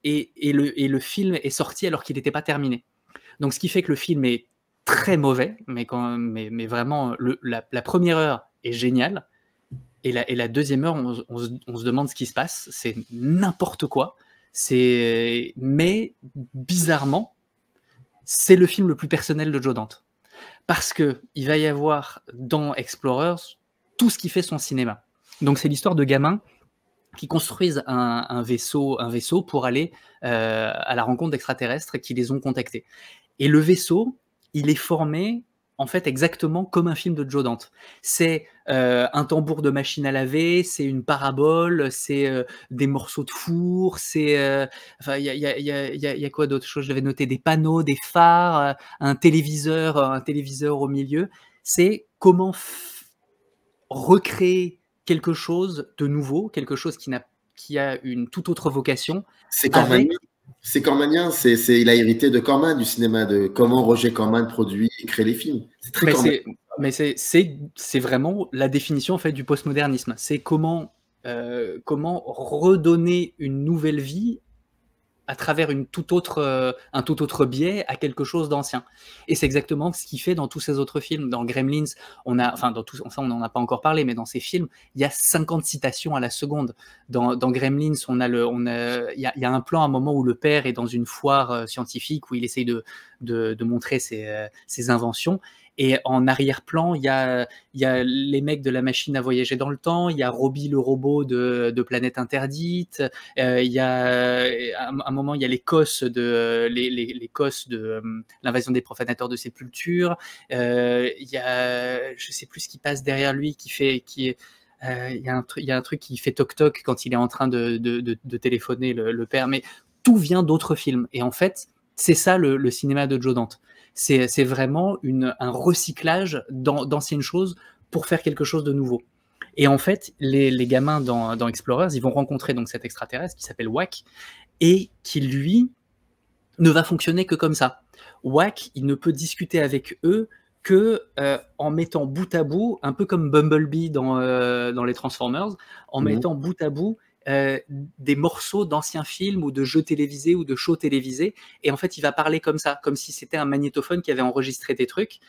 et le film est sorti alors qu'il n'était pas terminé. Donc ce qui fait que le film est très mauvais, mais vraiment, la première heure est géniale, et la deuxième heure, on se demande ce qui se passe, c'est n'importe quoi, mais bizarrement, c'est le film le plus personnel de Joe Dante. Parce qu'il va y avoir dans Explorers tout ce qui fait son cinéma. Donc c'est l'histoire de gamins qui construisent un vaisseau pour aller à la rencontre d'extraterrestres qui les ont contactés. Et le vaisseau, il est formé en fait exactement comme un film de Joe Dante. C'est un tambour de machine à laver, c'est une parabole, c'est des morceaux de four, c'est... Enfin, il y a quoi d'autre chose ? J'avais noté des panneaux, des phares, un téléviseur au milieu. C'est comment recréer quelque chose de nouveau, quelque chose qui a une toute autre vocation. C'est Cormanien. C'est Cormanien, il a hérité de Corman, du cinéma, de comment Roger Corman produit et crée les films. C'est très Corman. Mais c'est vraiment la définition en fait du postmodernisme. C'est comment redonner une nouvelle vie à travers un tout autre biais à quelque chose d'ancien. Et c'est exactement ce qu'il fait dans tous ses autres films. Dans Gremlins, on n'en a pas encore parlé, mais dans ces films, il y a 50 citations à la seconde. Dans Gremlins, il y a un plan à un moment où le père est dans une foire scientifique où il essaye de montrer ses inventions. Et en arrière-plan, il y a les mecs de la machine à voyager dans le temps, il y a Robbie le robot de Planète Interdite, il y a à un moment il y a les cosses de l'invasion des profanateurs de sépulture, il y a je sais plus ce qui passe derrière lui il y a un truc qui fait toc toc quand il est en train de téléphoner le père, mais tout vient d'autres films. Et en fait, c'est ça le cinéma de Joe Dante. C'est vraiment un recyclage d'anciennes choses pour faire quelque chose de nouveau. Et en fait, les gamins dans Explorers, ils vont rencontrer donc cet extraterrestre qui s'appelle Wack et qui, lui, ne va fonctionner que comme ça. Wack, il ne peut discuter avec eux que en mettant bout à bout, un peu comme Bumblebee dans les Transformers, en mettant bout à bout des morceaux d'anciens films ou de jeux télévisés ou de shows télévisés. Et en fait, il va parler comme ça, comme si c'était un magnétophone qui avait enregistré des trucs.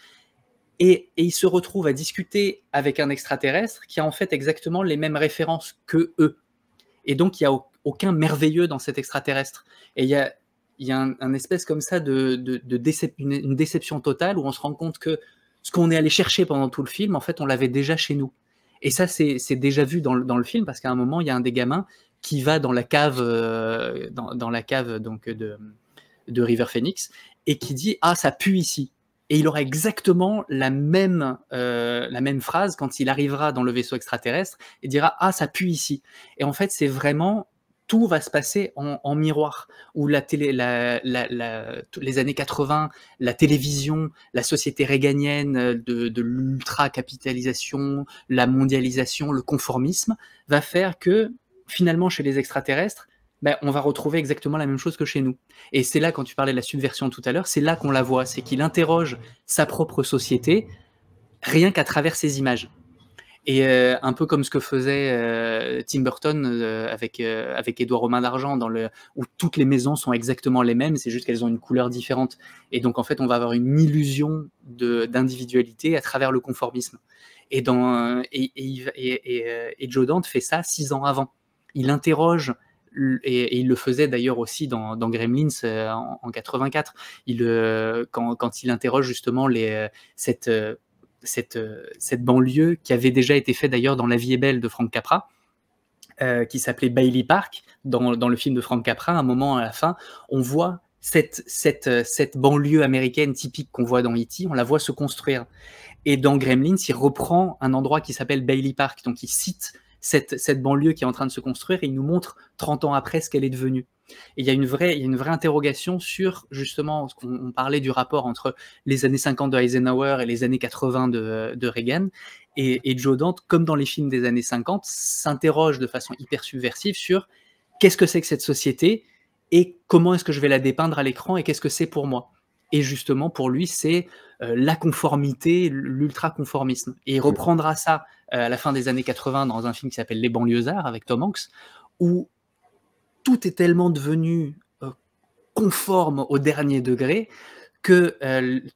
Et il se retrouve à discuter avec un extraterrestre qui a en fait exactement les mêmes références que eux. Et donc, il n'y a aucun merveilleux dans cet extraterrestre. Et il y a un espèce comme ça une déception totale où on se rend compte que ce qu'on est allé chercher pendant tout le film, en fait, on l'avait déjà chez nous. Et ça, c'est déjà vu dans le film, parce qu'à un moment, il y a un des gamins qui va dans la cave, dans la cave donc, de River Phoenix et qui dit « Ah, ça pue ici ». Et il aura exactement la même phrase quand il arrivera dans le vaisseau extraterrestre et dira « Ah, ça pue ici ». Et en fait, c'est vraiment, tout va se passer en miroir, où les années 80, la télévision, la société réganienne de l'ultra-capitalisation, la mondialisation, le conformisme, va faire que, finalement, chez les extraterrestres, on va retrouver exactement la même chose que chez nous. Et c'est là, quand tu parlais de la subversion tout à l'heure, c'est là qu'on la voit, c'est qu'il interroge sa propre société rien qu'à travers ses images. Et un peu comme ce que faisait Tim Burton avec Édouard aux mains d'argent, où toutes les maisons sont exactement les mêmes, c'est juste qu'elles ont une couleur différente. Et donc, en fait, on va avoir une illusion d'individualité à travers le conformisme. Et Joe Dante fait ça 6 ans avant. Il interroge, et il le faisait d'ailleurs aussi dans Gremlins en 84, quand il interroge justement cette banlieue qui avait déjà été faite d'ailleurs dans La vie est belle de Frank Capra, qui s'appelait Bailey Park. Dans le film de Frank Capra, à un moment à la fin, on voit cette banlieue américaine typique qu'on voit dans E.T., on la voit se construire. Et dans Gremlins, il reprend un endroit qui s'appelle Bailey Park, donc il cite cette banlieue qui est en train de se construire et il nous montre 30 ans après ce qu'elle est devenue. Et il y a une vraie interrogation sur justement ce qu'on parlait du rapport entre les années 50 de Eisenhower et les années 80 de Reagan. Et Joe Dante, comme dans les films des années 50, s'interroge de façon hyper subversive sur qu'est-ce que c'est que cette société et comment est-ce que je vais la dépeindre à l'écran et qu'est-ce que c'est pour moi. Et justement, pour lui, c'est la conformité, l'ultra-conformisme. Et il reprendra ça à la fin des années 80 dans un film qui s'appelle Les Banlieusards avec Tom Hanks, où tout est tellement devenu conforme au dernier degré que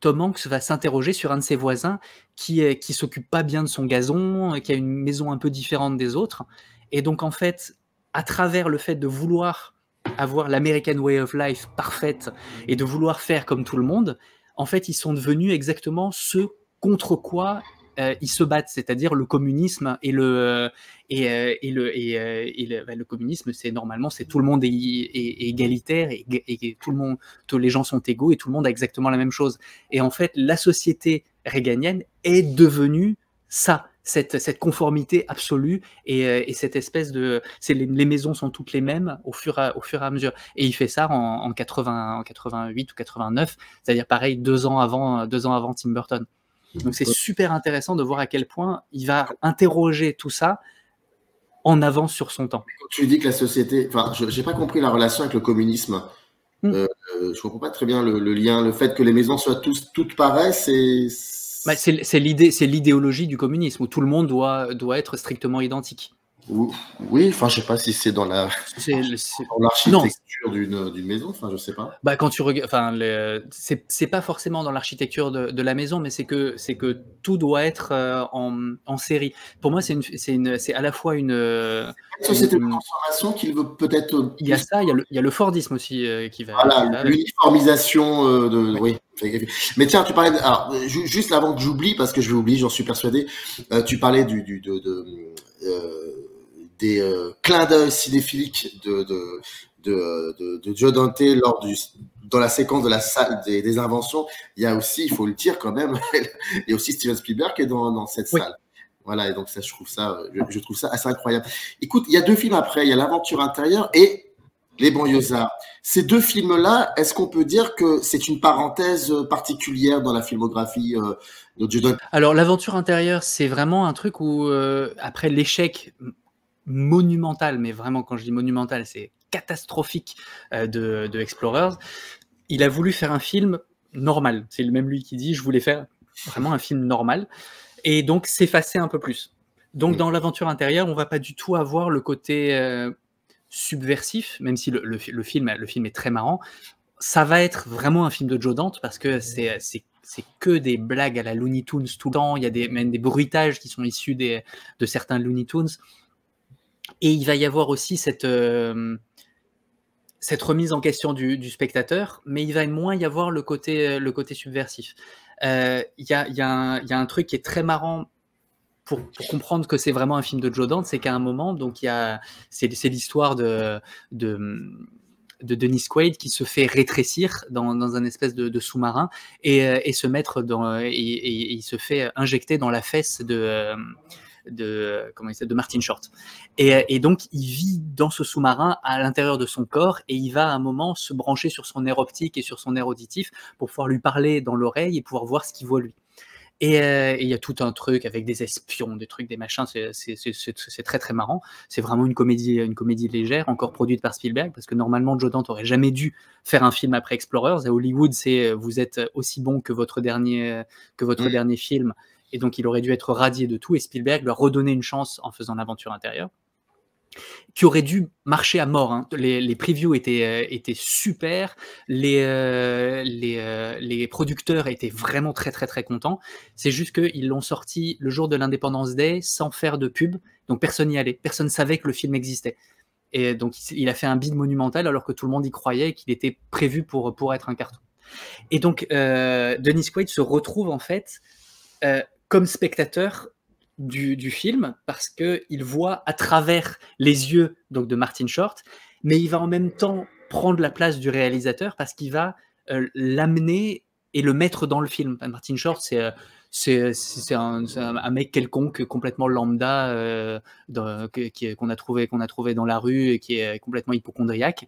Tom Hanks va s'interroger sur un de ses voisins qui s'occupe pas bien de son gazon, qui a une maison un peu différente des autres. Et donc, en fait, à travers le fait de vouloir avoir l'American Way of Life parfaite et de vouloir faire comme tout le monde, en fait, ils sont devenus exactement ce contre quoi ils se battent, c'est-à-dire le communisme le communisme, c'est normalement tout le monde est égalitaire et tous les gens sont égaux et tout le monde a exactement la même chose. Et en fait, la société réganienne est devenue ça. Cette conformité absolue et cette espèce de... Les maisons sont toutes les mêmes au fur et à mesure. Et il fait ça en 88 ou 89, c'est-à-dire pareil, 2 ans avant Tim Burton. Donc c'est super intéressant de voir à quel point il va interroger tout ça en avance sur son temps. Quand tu dis que la société... Enfin, je n'ai pas compris la relation avec le communisme. Je ne comprends pas très bien le lien. Le fait que les maisons soient toutes pareilles, c'est l'idéologie du communisme où tout le monde doit être strictement identique. Oui, enfin, je sais pas si c'est dans l'architecture d'une maison, enfin, je sais pas. Quand tu regardes, enfin, c'est pas forcément dans l'architecture de la maison, mais c'est que tout doit être en série. Pour moi, c'est à la fois une société de transformation qu'il veut peut-être. Il y a ça, il y a le Fordisme aussi qui va. Voilà, l'uniformisation de. Oui. Mais tiens, tu parlais. Alors, juste avant que j'oublie, parce que je vais oublier, j'en suis persuadé. Tu parlais des clins d'œil cinéphiliques de Joe Dante dans la séquence de la salle des inventions. Il y a aussi, il faut le dire quand même, il y a aussi Steven Spielberg qui est dans cette salle. Voilà, et donc ça, je trouve ça assez incroyable. Écoute, il y a 2 films après, il y a L'Aventure intérieure et Les banlieusards. Ces deux films-là, est-ce qu'on peut dire que c'est une parenthèse particulière dans la filmographie de Joe Dante? Alors, L'aventure intérieure, c'est vraiment un truc où, après l'échec monumental, mais vraiment, quand je dis monumental, c'est catastrophique de Explorers, il a voulu faire un film normal. C'est même lui qui dit, je voulais faire vraiment un film normal, et donc s'effacer un peu plus. Donc, dans l'aventure intérieure, on va pas du tout avoir le côté subversif, même si le film est très marrant. Ça va être vraiment un film de Joe Dante parce que c'est que des blagues à la Looney Tunes tout le temps. Il y a même des bruitages qui sont issus de certains Looney Tunes. Et il va y avoir aussi cette remise en question du spectateur, mais il va moins y avoir le côté subversif. Il y a un truc qui est très marrant pour comprendre que c'est vraiment un film de Joe Dante, c'est qu'à un moment, donc c'est l'histoire de Dennis Quaid qui se fait rétrécir dans un espèce de sous-marin et se mettre et il se fait injecter dans la fesse de Martin Short. Et donc, il vit dans ce sous-marin à l'intérieur de son corps et il va à un moment se brancher sur son nerf optique et sur son nerf auditif pour pouvoir lui parler dans l'oreille et pouvoir voir ce qu'il voit lui. Et il y a tout un truc avec des espions, des trucs, des machins, c'est très très marrant. C'est vraiment une comédie légère, encore produite par Spielberg, parce que normalement Joe Dante aurait jamais dû faire un film après Explorers. À Hollywood, c'est vous êtes aussi bon que votre dernier film, et donc il aurait dû être radié de tout. Et Spielberg lui a redonné une chance en faisant l'aventure intérieure, qui aurait dû marcher à mort. Hein. Les previews étaient super, les producteurs étaient vraiment très très très contents. C'est juste qu'ils l'ont sorti le jour de l'Independence Day sans faire de pub, donc personne n'y allait, personne savait que le film existait. Et donc il a fait un bid monumental alors que tout le monde y croyait qu'il était prévu pour être un carton. Et donc Dennis Quaid se retrouve en fait comme spectateur du film parce qu'il voit à travers les yeux donc de Martin Short, mais il va en même temps prendre la place du réalisateur parce qu'il va l'amener et le mettre dans le film. Martin Short, c'est un mec quelconque, complètement lambda qu'on a trouvé dans la rue et qui est complètement hypocondriaque.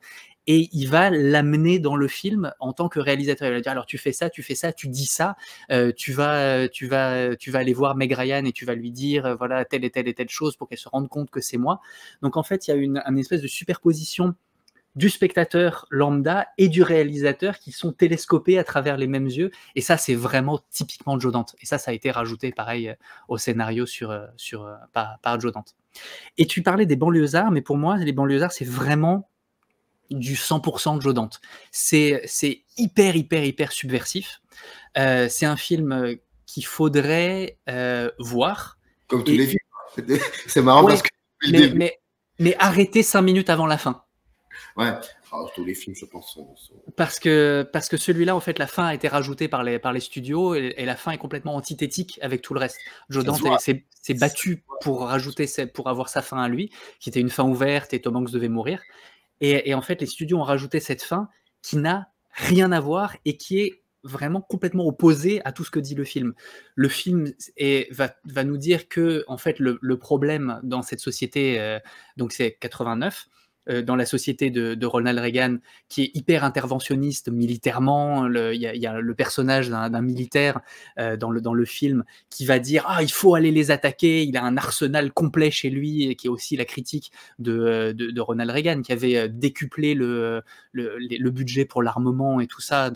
Et il va l'amener dans le film en tant que réalisateur. Il va dire alors tu fais ça, tu dis ça, tu vas aller voir Meg Ryan et tu vas lui dire voilà telle et telle chose pour qu'elle se rende compte que c'est moi. Donc en fait il y a une espèce de superposition du spectateur lambda et du réalisateur qui sont télescopés à travers les mêmes yeux. Et ça, c'est vraiment typiquement Joe Dante. Et ça a été rajouté, pareil, au scénario par Joe Dante. Et tu parlais des banlieusards, mais pour moi, les banlieusards, c'est vraiment du 100% de Joe Dante. C'est hyper subversif. C'est un film qu'il faudrait voir. Comme tous les films. C'est marrant parce que... Mais arrêtez 5 minutes avant la fin. Ouais, tous les films, je pense, sont... Parce que celui-là, en fait, la fin a été rajoutée par les studios et la fin est complètement antithétique avec tout le reste. Joe Dante s'est battu pour avoir sa fin à lui, qui était une fin ouverte et Tom Hanks devait mourir. Et en fait, les studios ont rajouté cette fin qui n'a rien à voir et qui est vraiment complètement opposée à tout ce que dit le film. Le film va nous dire que, en fait, le problème dans cette société, donc c'est 89, dans la société de Ronald Reagan, qui est hyper interventionniste militairement. Il y a le personnage d'un militaire dans le film qui va dire « Ah, il faut aller les attaquer », il a un arsenal complet chez lui, et qui est aussi la critique de Ronald Reagan, qui avait décuplé le budget pour l'armement et tout ça,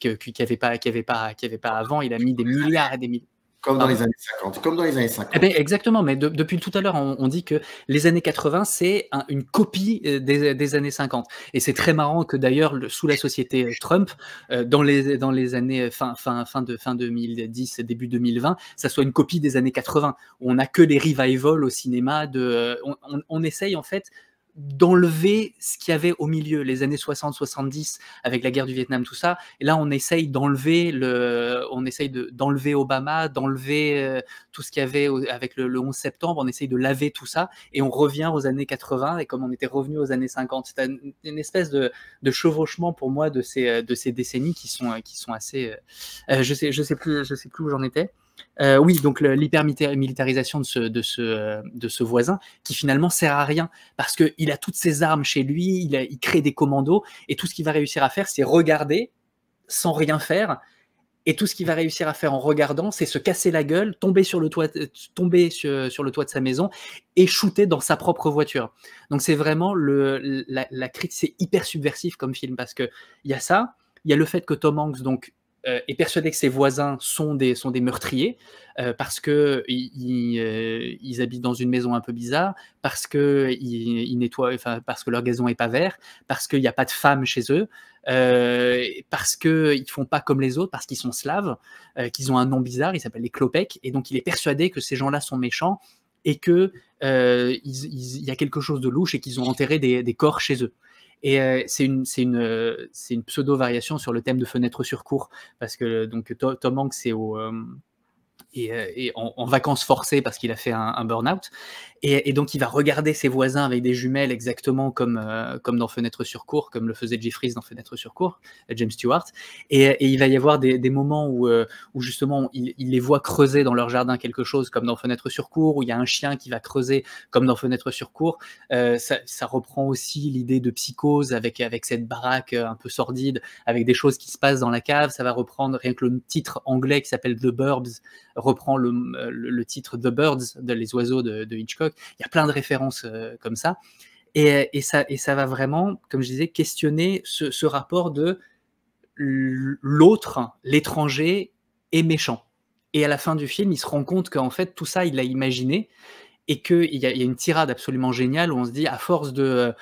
qu'il n'y avait pas avant. Il a mis des milliards et des milliards. Comme dans les années 50. Eh ben, exactement, mais depuis tout à l'heure, on dit que les années 80, c'est une copie des années 50. Et c'est très marrant que d'ailleurs, sous la société Trump, dans les années fin 2010, début 2020, ça soit une copie des années 80, où on n'a que les revivals au cinéma. On essaye en fait d'enlever ce qu'il y avait au milieu, les années 60-70 avec la guerre du Vietnam, tout ça. Et là, on essaye d'enlever Obama, d'enlever tout ce qu'il y avait avec le 11 septembre. On essaye de laver tout ça et on revient aux années 80 et comme on était revenu aux années 50. C'est une espèce de chevauchement pour moi de ces décennies qui sont assez... je sais plus où j'en étais. Oui, donc l'hypermilitarisation de ce voisin qui finalement sert à rien parce qu'il a toutes ses armes chez lui, il crée des commandos et tout ce qu'il va réussir à faire, c'est regarder sans rien faire. Et tout ce qu'il va réussir à faire en regardant, c'est se casser la gueule, tomber sur le toit de sa maison et shooter dans sa propre voiture. Donc c'est vraiment la critique, c'est hyper subversif comme film parce que il y a ça, il y a le fait que Tom Hanks donc est persuadé que ses voisins sont des meurtriers parce que ils habitent dans une maison un peu bizarre, parce que ils nettoient, enfin parce que leur gazon est pas vert, parce qu'il n'y a pas de femmes chez eux. Parce qu'ils font pas comme les autres, parce qu'ils sont slaves, qu'ils ont un nom bizarre, ils s'appellent les Klopeks, et donc il est persuadé que ces gens-là sont méchants et que il y a quelque chose de louche et qu'ils ont enterré des corps chez eux. Et c'est une pseudo-variation sur le thème de Fenêtre sur cour, parce que donc Tom Hanks est en vacances forcées parce qu'il a fait un burn-out. Et donc, il va regarder ses voisins avec des jumelles exactement comme dans Fenêtre sur cour, comme le faisait Jeffries dans Fenêtre sur cour, James Stewart. Et il va y avoir des moments où justement, il les voit creuser dans leur jardin quelque chose, comme dans Fenêtre sur cour, où il y a un chien qui va creuser, comme dans Fenêtre sur cour. Ça reprend aussi l'idée de psychose avec cette baraque un peu sordide, avec des choses qui se passent dans la cave. Ça va reprendre, rien que le titre anglais qui s'appelle The Burbs, reprend le titre The Birds, les oiseaux de Hitchcock. Il y a plein de références comme ça. Et ça va vraiment, comme je disais, questionner ce rapport de l'autre, l'étranger, est méchant. Et à la fin du film, il se rend compte qu'en fait, tout ça, il l'a imaginé, et qu'il y a une tirade absolument géniale où on se dit, à force de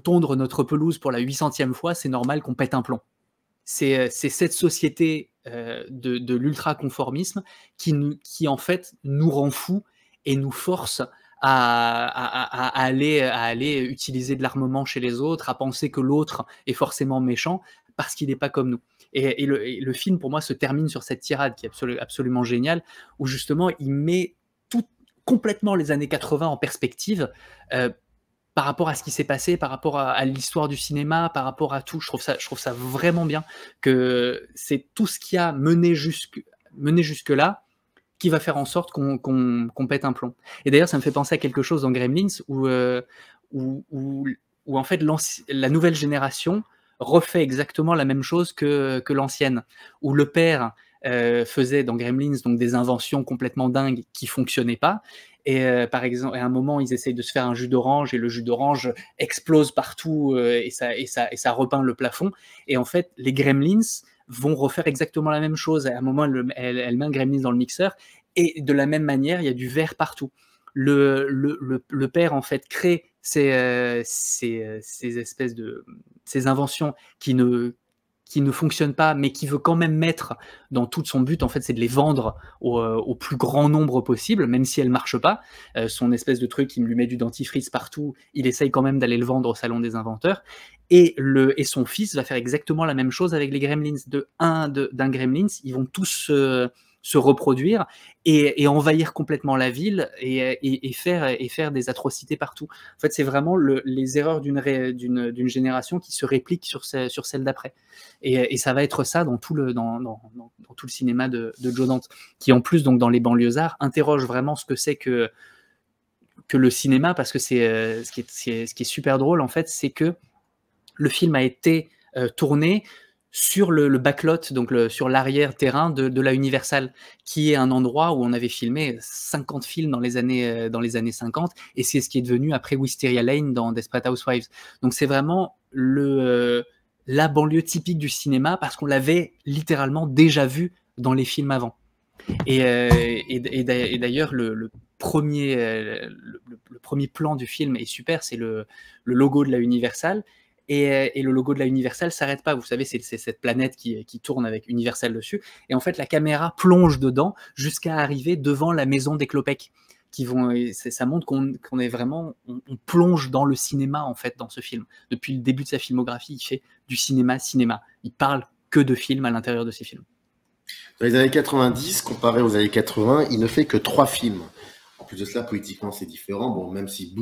tondre notre pelouse pour la 800e fois, c'est normal qu'on pète un plomb. C'est cette société de l'ultra-conformisme qui en fait nous rend fous et nous force à aller utiliser de l'armement chez les autres, à penser que l'autre est forcément méchant parce qu'il n'est pas comme nous. Et le film, pour moi, se termine sur cette tirade qui est absolument géniale, où justement, il met complètement les années 80 en perspective, par rapport à ce qui s'est passé, par rapport à l'histoire du cinéma, par rapport à tout. Je trouve ça vraiment bien, que c'est tout ce qui a mené jusque-là qui va faire en sorte qu'on pète un plomb. Et d'ailleurs, ça me fait penser à quelque chose dans Gremlins où en fait la nouvelle génération refait exactement la même chose que l'ancienne, où le père faisait dans Gremlins donc des inventions complètement dingues qui fonctionnaient pas. Et par exemple, à un moment, ils essayent de se faire un jus d'orange et le jus d'orange explose partout et ça repeint le plafond. Et en fait, les Gremlins vont refaire exactement la même chose. À un moment, elle met un Gremlins dans le mixeur et de la même manière, il y a du verre partout. Le père, en fait, crée ces espèces ces inventions qui ne fonctionnent pas, mais qui veut quand même mettre dans tout son but, en fait, c'est de les vendre au plus grand nombre possible, même si elles ne marchent pas. Son espèce de truc, il lui met du dentifrice partout, il essaye quand même d'aller le vendre au salon des inventeurs. Et son fils va faire exactement la même chose avec les Gremlins. D'un Gremlins, ils vont tous se reproduire et envahir complètement la ville et faire des atrocités partout. En fait, c'est vraiment les erreurs d'une génération qui se répliquent sur celle d'après. Et ça va être ça dans tout le cinéma de Joe Dante, qui en plus, donc, dans les banlieusards, interroge vraiment ce que c'est que le cinéma, parce que ce qui est super drôle, en fait, c'est que le film a été tourné sur le backlot, donc sur l'arrière-terrain de la Universal, qui est un endroit où on avait filmé 50 films dans les années 50, et c'est ce qui est devenu après Wisteria Lane dans Desperate Housewives. Donc c'est vraiment la banlieue typique du cinéma, parce qu'on l'avait littéralement déjà vu dans les films avant. Et d'ailleurs, le premier plan du film est super, c'est le logo de la Universal. Et le logo de la Universal s'arrête pas. Vous savez, c'est cette planète qui tourne avec Universal dessus. Et en fait, la caméra plonge dedans jusqu'à arriver devant la maison des Klopeks. Ça montre qu'on est vraiment, on plonge dans le cinéma, en fait, dans ce film. Depuis le début de sa filmographie, il fait du cinéma. Il parle que de films à l'intérieur de ses films. Dans les années 90, comparé aux années 80, il ne fait que 3 films. En plus de cela, politiquement, c'est différent. Bon, même si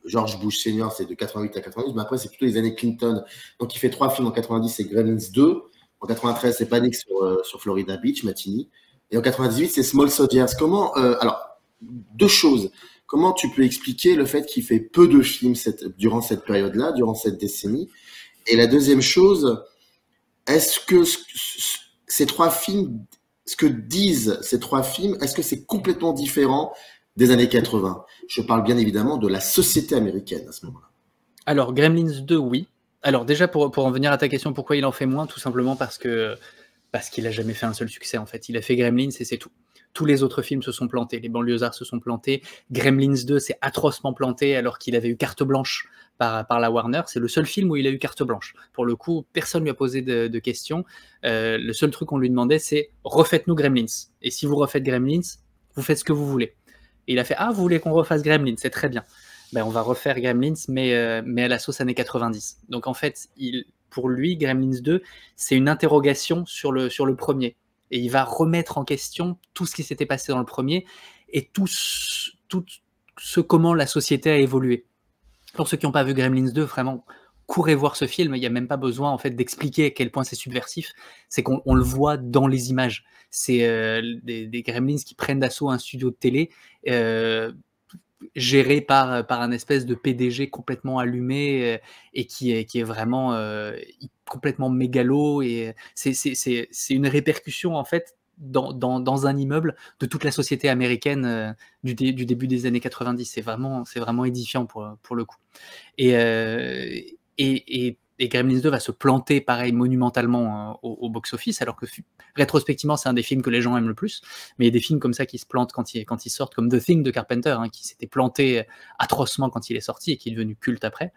George Bush Senior, c'est de 88 à 92, mais après, c'est plutôt les années Clinton. Donc, il fait 3 films en 90, c'est Gremlins 2, En 93, c'est Panic sur Florida Beach, Matini. Et en 98, c'est Small Soldiers. Alors, deux choses. Comment tu peux expliquer le fait qu'il fait peu de films durant cette période-là, durant cette décennie? Et la deuxième chose, est-ce que ces trois films, ce que disent ces trois films, est-ce que c'est complètement différent des années 80? Je parle bien évidemment de la société américaine à ce moment-là. Alors, Gremlins 2, oui. Alors déjà, pour en venir à ta question, pourquoi il en fait moins? Tout simplement parce qu'il a jamais fait un seul succès, en fait. Il a fait Gremlins et c'est tout. Tous les autres films se sont plantés, les banlieusards se sont plantés. Gremlins 2 s'est atrocement planté alors qu'il avait eu carte blanche par la Warner. C'est le seul film où il a eu carte blanche. Pour le coup, personne ne lui a posé de questions. Le seul truc qu'on lui demandait, c'est « refaites-nous Gremlins ». Et si vous refaites Gremlins, vous faites ce que vous voulez. Et il a fait « Ah, vous voulez qu'on refasse Gremlins? C'est très bien. » Ben, on va refaire Gremlins, mais à la sauce années 90. Donc en fait, pour lui, Gremlins 2, c'est une interrogation sur le premier. Et il va remettre en question tout ce qui s'était passé dans le premier et tout ce comment la société a évolué. Pour ceux qui n'ont pas vu Gremlins 2, vraiment, courez voir ce film. Il n'y a même pas besoin en fait d'expliquer à quel point c'est subversif. C'est qu'on le voit dans les images. C'est des Gremlins qui prennent d'assaut un studio de télé géré par un espèce de PDG complètement allumé et qui est vraiment complètement mégalo. Et c'est une répercussion en fait dans un immeuble de toute la société américaine du début des années 90. C'est vraiment édifiant pour le coup. Et Gremlins 2 va se planter pareil monumentalement au box-office, alors que rétrospectivement c'est un des films que les gens aiment le plus, mais il y a des films comme ça qui se plantent quand ils sortent, comme The Thing de Carpenter, qui s'était planté atrocement quand il est sorti et qui est devenu culte après.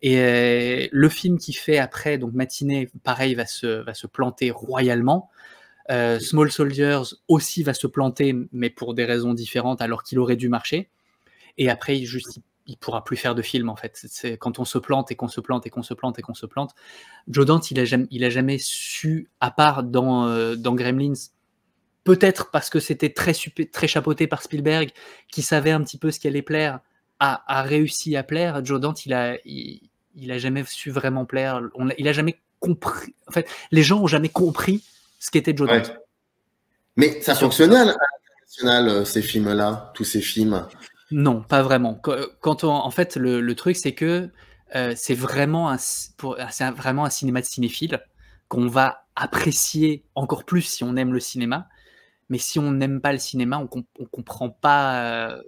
Et le film qu'il fait après, donc Matinée, pareil, va se planter royalement. Small Soldiers aussi va se planter, mais pour des raisons différentes, alors qu'il aurait dû marcher. Et après, il pourra plus faire de film en fait. C'est quand on se plante et qu'on se plante et qu'on se plante et qu'on se plante. Joe Dante, il a jamais su, à part dans Gremlins, peut-être parce que c'était très chapeauté par Spielberg, qui savait un petit peu ce qui allait plaire, a réussi à plaire. Joe Dante, il a jamais su vraiment plaire. Il a jamais compris. En fait, les gens ont jamais compris ce qu'était Joe Dante. Ouais. Mais ça fonctionnait à l'international, ces films-là, tous ces films. Non, pas vraiment. En fait, le truc, c'est que c'est vraiment un cinéma de cinéphile qu'on va apprécier encore plus si on aime le cinéma. Mais si on n'aime pas le cinéma, on comprend pas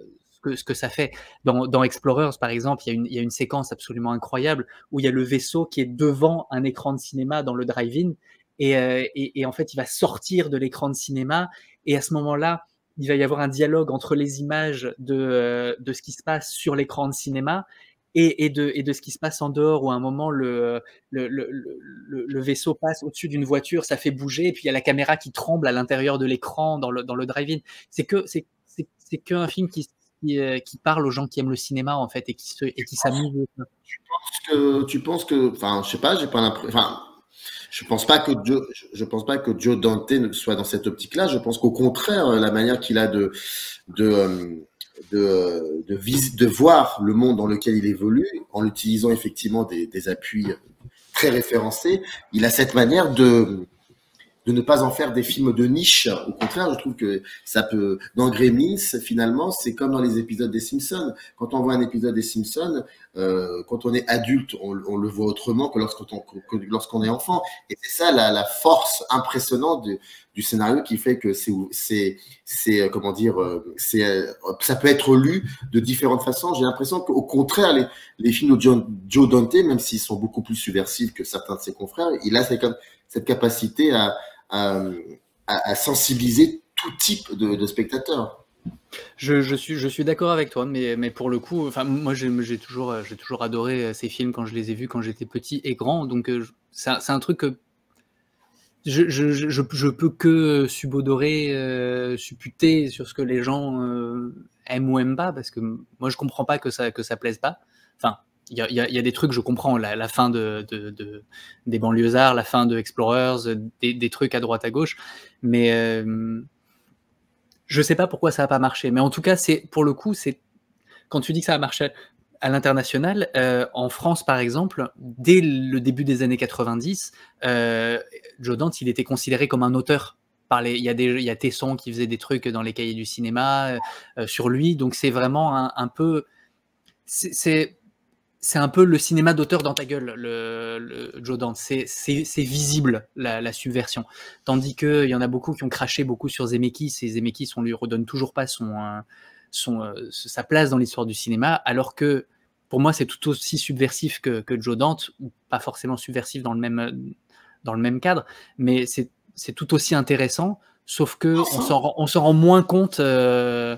ce que ça fait. Dans Explorers, par exemple, il y a une séquence absolument incroyable où il y a le vaisseau qui est devant un écran de cinéma dans le drive-in et en fait, il va sortir de l'écran de cinéma et à ce moment-là, il va y avoir un dialogue entre les images de ce qui se passe sur l'écran de cinéma et de ce qui se passe en dehors, où à un moment le vaisseau passe au-dessus d'une voiture, ça fait bouger, et puis il y a la caméra qui tremble à l'intérieur de l'écran dans le drive-in. C'est qu'un film qui parle aux gens qui aiment le cinéma en fait et qui s'amusent. Tu penses que, enfin, je sais pas, j'ai pas l'impression. Enfin, je pense pas que Joe Dante soit dans cette optique-là. Je pense qu'au contraire, la manière qu'il a de voir le monde dans lequel il évolue, en utilisant effectivement des appuis très référencés, il a cette manière de ne pas en faire des films de niche. Au contraire, je trouve que ça peut... Dans Gremlins, finalement, c'est comme dans les épisodes des Simpsons. Quand on voit un épisode des Simpsons, quand on est adulte, on le voit autrement que lorsqu'on est enfant. Et c'est ça la force impressionnante du scénario qui fait que comment dire, ça peut être lu de différentes façons. J'ai l'impression qu'au contraire, les films de Joe Dante, même s'ils sont beaucoup plus subversifs que certains de ses confrères, il a cette capacité à sensibiliser tout type de spectateurs. Je suis d'accord avec toi, mais pour le coup, enfin moi j'ai toujours adoré ces films quand je les ai vus quand j'étais petit et grand, donc c'est un truc que je peux que subodorer, supputer sur ce que les gens aiment ou aiment pas, parce que moi je comprends pas que ça plaise pas. Enfin, il y a des trucs, je comprends, la fin des banlieusards, la fin de Explorers, des trucs à droite à gauche, mais je sais pas pourquoi ça a pas marché. Mais en tout cas, pour le coup, quand tu dis que ça a marché à l'international, en France par exemple, dès le début des années 90, Joe Dante, il était considéré comme un auteur. Il y a Tesson qui faisait des trucs dans les cahiers du cinéma sur lui, donc c'est vraiment un peu... C'est un peu le cinéma d'auteur dans ta gueule, le Joe Dante. C'est visible, la subversion. Tandis qu'il y en a beaucoup qui ont craché beaucoup sur Zemeckis, et Zemeckis, on lui redonne toujours pas sa place dans l'histoire du cinéma, alors que pour moi, c'est tout aussi subversif que Joe Dante, ou pas forcément subversif dans le même cadre, mais c'est tout aussi intéressant, sauf que on s'en rend moins compte, en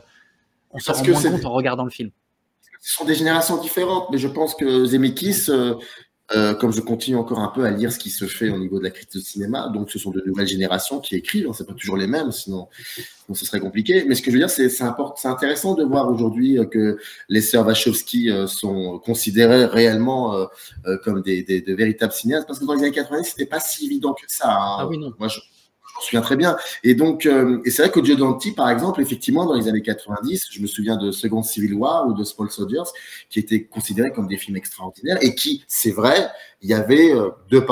regardant le film. Ce sont des générations différentes, mais je pense que Zemeckis, comme je continue encore un peu à lire ce qui se fait au niveau de la critique de cinéma, donc ce sont de nouvelles générations qui écrivent, hein, c'est pas toujours les mêmes, sinon ce serait compliqué. Mais ce que je veux dire, c'est intéressant de voir aujourd'hui que les sœurs Wachowski sont considérées réellement comme de véritables cinéastes, parce que dans les années 90, c'était pas si évident que ça. Hein. Ah oui, non. Moi, je m'en souviens très bien. Et donc, et c'est vrai que Joe Dante, par exemple, effectivement, dans les années 90, je me souviens de Second Civil War ou de Small Soldiers, qui étaient considérés comme des films extraordinaires et qui, c'est vrai, il y avait, de la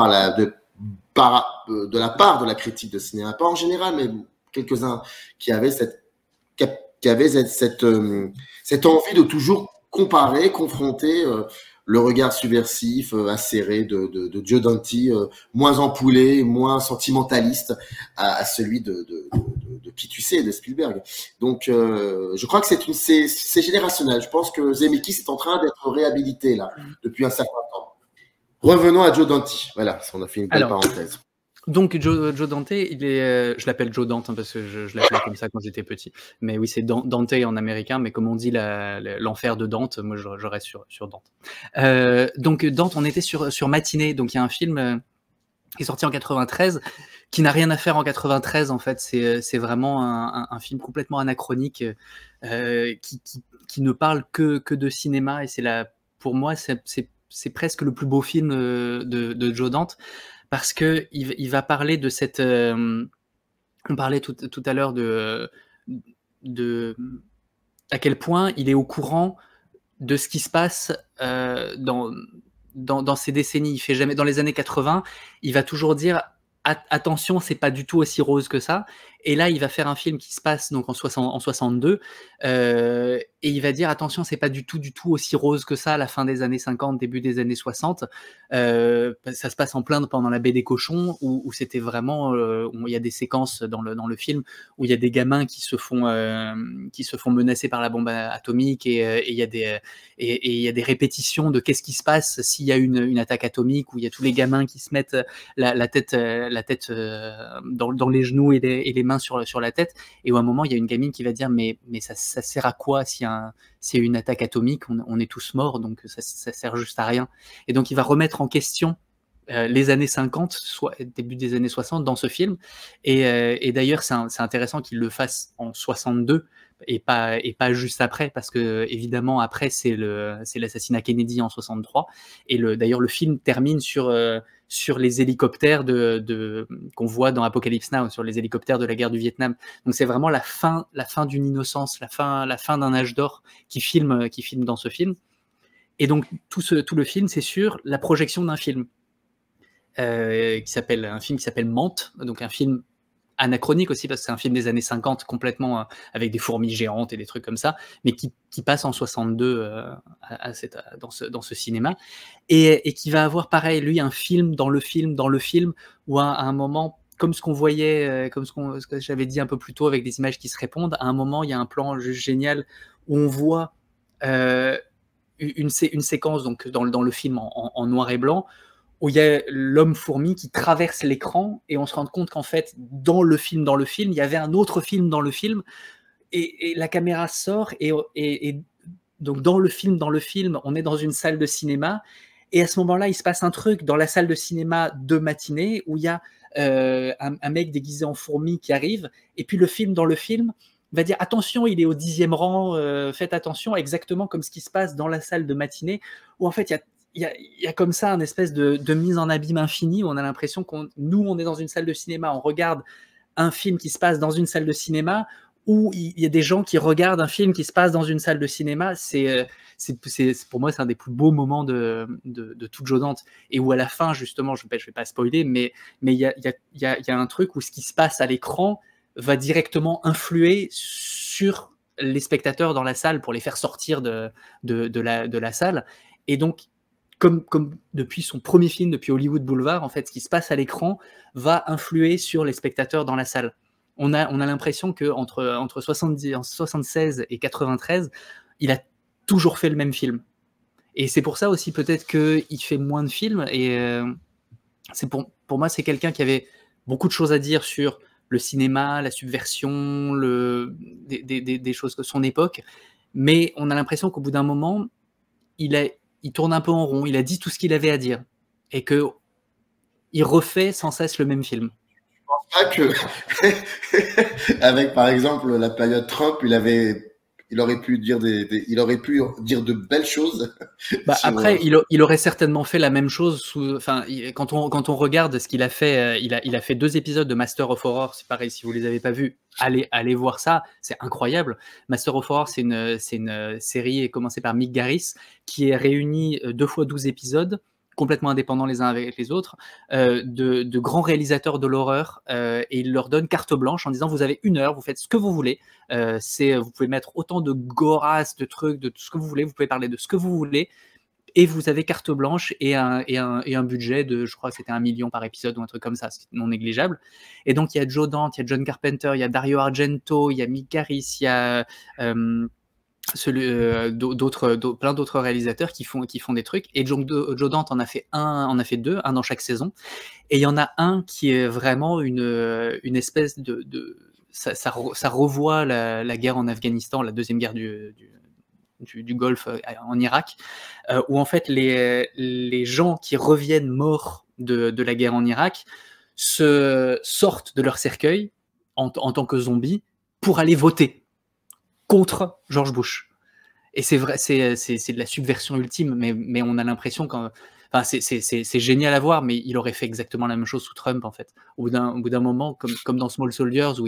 part de la critique de cinéma, pas en général, mais quelques-uns qui avaient cette envie de toujours comparer, confronter le regard subversif, acéré de Joe Dante, moins empoulé, moins sentimentaliste à celui de qui tu sais, de Spielberg. Donc, je crois que c'est générationnel. Je pense que Zemeckis est en train d'être réhabilité là depuis un certain temps. Revenons à Joe Dante. Voilà, on a fait une belle parenthèse. Donc Joe Dante, je l'appelle Joe Dante parce que je l'appelais comme ça quand j'étais petit. Mais oui, c'est Dante en américain, mais comme on dit l'enfer de Dante, moi je reste sur Dante. Donc Dante, on était sur Matinée, donc il y a un film qui est sorti en 93, qui n'a rien à faire en 93 en fait. C'est vraiment un film complètement anachronique qui ne parle que de cinéma, et pour moi c'est presque le plus beau film de Joe Dante. Parce que il va parler de cette... on parlait tout à l'heure de à quel point il est au courant de ce qui se passe dans ces décennies. Il fait jamais, dans les années 80, il va toujours dire attention, c'est pas du tout aussi rose que ça. Et là, il va faire un film qui se passe donc en 62, et il va dire attention, c'est pas du tout aussi rose que ça à la fin des années 50, début des années 60. Ça se passe en plein pendant la baie des cochons, où c'était vraiment, où il y a des séquences dans le film où il y a des gamins qui se font menacer par la bombe atomique, et il y a des répétitions de qu'est-ce qui se passe s'il y a une attaque atomique, où il y a tous les gamins qui se mettent la tête dans les genoux et les mains sur la tête, et à un moment il y a une gamine qui va dire mais ça sert à quoi s'il y a une attaque atomique, on est tous morts, donc ça sert juste à rien. Et donc il va remettre en question les années 50, soit début des années 60 dans ce film, et d'ailleurs c'est intéressant qu'il le fasse en 62 et pas juste après, parce que évidemment après c'est l'assassinat Kennedy en 63, et d'ailleurs le film termine sur les hélicoptères qu'on voit dans Apocalypse Now, sur les hélicoptères de la guerre du Vietnam. Donc c'est vraiment la fin d'une innocence, la fin d'un âge d'or qui filme dans ce film. Et donc tout le film, c'est sur la projection d'un film un film qui s'appelle Mantes, donc un film anachronique aussi, parce que c'est un film des années 50 complètement avec des fourmis géantes et des trucs comme ça, mais qui passe en 62 dans ce cinéma, et qui va avoir pareil, lui, un film dans le film, où à un moment, comme ce qu'on voyait, ce que j'avais dit un peu plus tôt avec des images qui se répondent, à un moment il y a un plan juste génial où on voit une séquence donc dans le film en noir et blanc, où il y a l'homme fourmi qui traverse l'écran, et on se rend compte qu'en fait, dans le film, il y avait un autre film dans le film, et la caméra sort, et donc dans le film, on est dans une salle de cinéma, et à ce moment-là, il se passe un truc dans la salle de cinéma de Matinée, où il y a un mec déguisé en fourmi qui arrive, et puis le film va dire attention, il est au 10e rang, faites attention, exactement comme ce qui se passe dans la salle de Matinée, où en fait, il y a comme ça une espèce de mise en abîme infinie, où on a l'impression on est dans une salle de cinéma, on regarde un film qui se passe dans une salle de cinéma, où il y a des gens qui regardent un film qui se passe dans une salle de cinéma, pour moi, c'est un des plus beaux moments de toute Joe Dante. Et où à la fin, justement, je vais pas spoiler, mais il y a un truc où ce qui se passe à l'écran va directement influer sur les spectateurs dans la salle pour les faire sortir de la salle. Et donc, comme depuis son premier film, depuis Hollywood Boulevard, en fait, ce qui se passe à l'écran va influer sur les spectateurs dans la salle. On a l'impression qu'entre 76 et 93, il a toujours fait le même film. Et c'est pour ça aussi peut-être qu'il fait moins de films. Et pour moi, c'est quelqu'un qui avait beaucoup de choses à dire sur le cinéma, la subversion, des choses de son époque. Mais on a l'impression qu'au bout d'un moment, il tourne un peu en rond. Il a dit tout ce qu'il avait à dire. Et qu'il refait sans cesse le même film. Pas que avec par exemple la période Trump, il aurait pu dire de belles choses. Après, il aurait certainement fait la même chose. Quand on regarde ce qu'il a fait, il a fait 2 épisodes de Master of Horror. C'est pareil, si vous les avez pas vus, allez voir ça. C'est incroyable. Master of Horror, c'est une série commencée par Mick Garris qui est réunie 2 fois 12 épisodes, complètement indépendants les uns avec les autres, de grands réalisateurs de l'horreur, et il leur donne carte blanche en disant vous avez 1 heure, vous faites ce que vous voulez, vous pouvez mettre autant de goras, de trucs, de tout ce que vous voulez, vous pouvez parler de ce que vous voulez, et vous avez carte blanche et un budget de, je crois que c'était 1 million par épisode ou un truc comme ça, c'est non négligeable. Et donc il y a Joe Dante, il y a John Carpenter, il y a Dario Argento, il y a Mick Garris, il y a plein d'autres réalisateurs qui font des trucs, et Joe Dante en a fait 2, un dans chaque saison, et il y en a un qui est vraiment une espèce ça revoit la guerre en Afghanistan, la deuxième guerre du Golfe en Irak, où en fait les gens qui reviennent morts de la guerre en Irak sortent de leur cercueil en tant que zombies pour aller voter contre George Bush. Et c'est vrai, c'est de la subversion ultime, mais on a l'impression c'est génial à voir, mais il aurait fait exactement la même chose sous Trump, en fait. Au bout d'un moment, comme dans Small Soldiers, où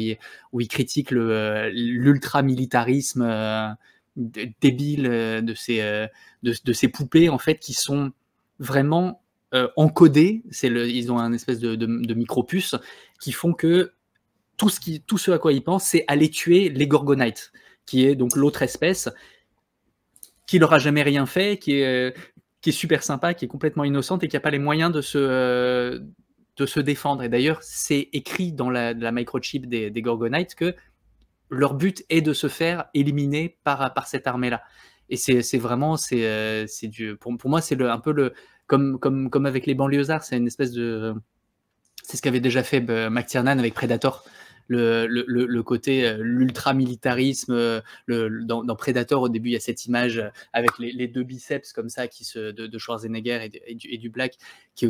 il critique l'ultra-militarisme débile de ces poupées, en fait, qui sont vraiment encodées. Ils ont un espèce de micro-puce qui font que tout ce à quoi ils pensent, c'est aller tuer les Gorgonites, qui est donc l'autre espèce qui leur a jamais rien fait, qui est super sympa, qui est complètement innocente et qui n'a pas les moyens de se défendre. Et d'ailleurs, c'est écrit dans la microchip des Gorgonites que leur but est de se faire éliminer par cette armée-là. Et c'est vraiment, pour moi, c'est un peu comme avec les banlieusards, c'est une espèce de... C'est ce qu'avait déjà fait McTiernan avec Predator. Le côté l'ultra-militarisme, dans Predator, au début, il y a cette image avec les 2 biceps comme ça de Schwarzenegger et du Black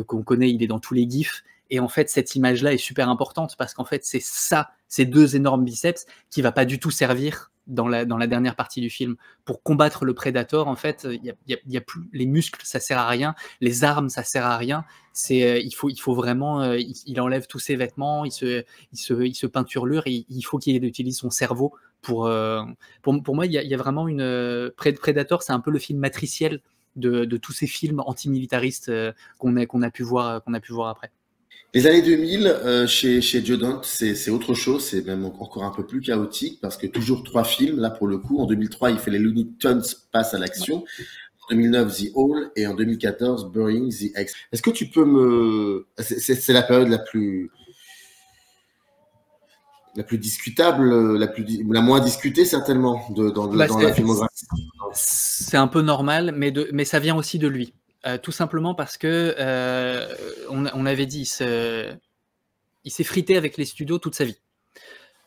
qu'on connaît, il est dans tous les gifs. Et en fait, cette image-là est super importante parce qu'en fait, c'est ça, ces 2 énormes biceps qui va pas du tout servir dans la dernière partie du film. Pour combattre le Predator, en fait, il y a plus les muscles, ça sert à rien, les armes, ça sert à rien. Il faut vraiment, il enlève tous ses vêtements, il se peinturlure, et il faut qu'il utilise son cerveau pour moi, il y a vraiment Predator, c'est un peu le film matriciel de tous ces films antimilitaristes qu'on a pu voir après. Les années 2000, chez Joe Dante, c'est autre chose, c'est même encore un peu plus chaotique parce que toujours 3 films, là pour le coup. En 2003, il fait les Looney Tunes passent à l'action. En 2009, The Hall, et en 2014, Burying the Ex. Est-ce que tu peux c'est la période la plus discutable, la moins discutée certainement dans la filmographie. C'est un peu normal, mais ça vient aussi de lui. Tout simplement parce que on avait dit, il s'est frité avec les studios toute sa vie.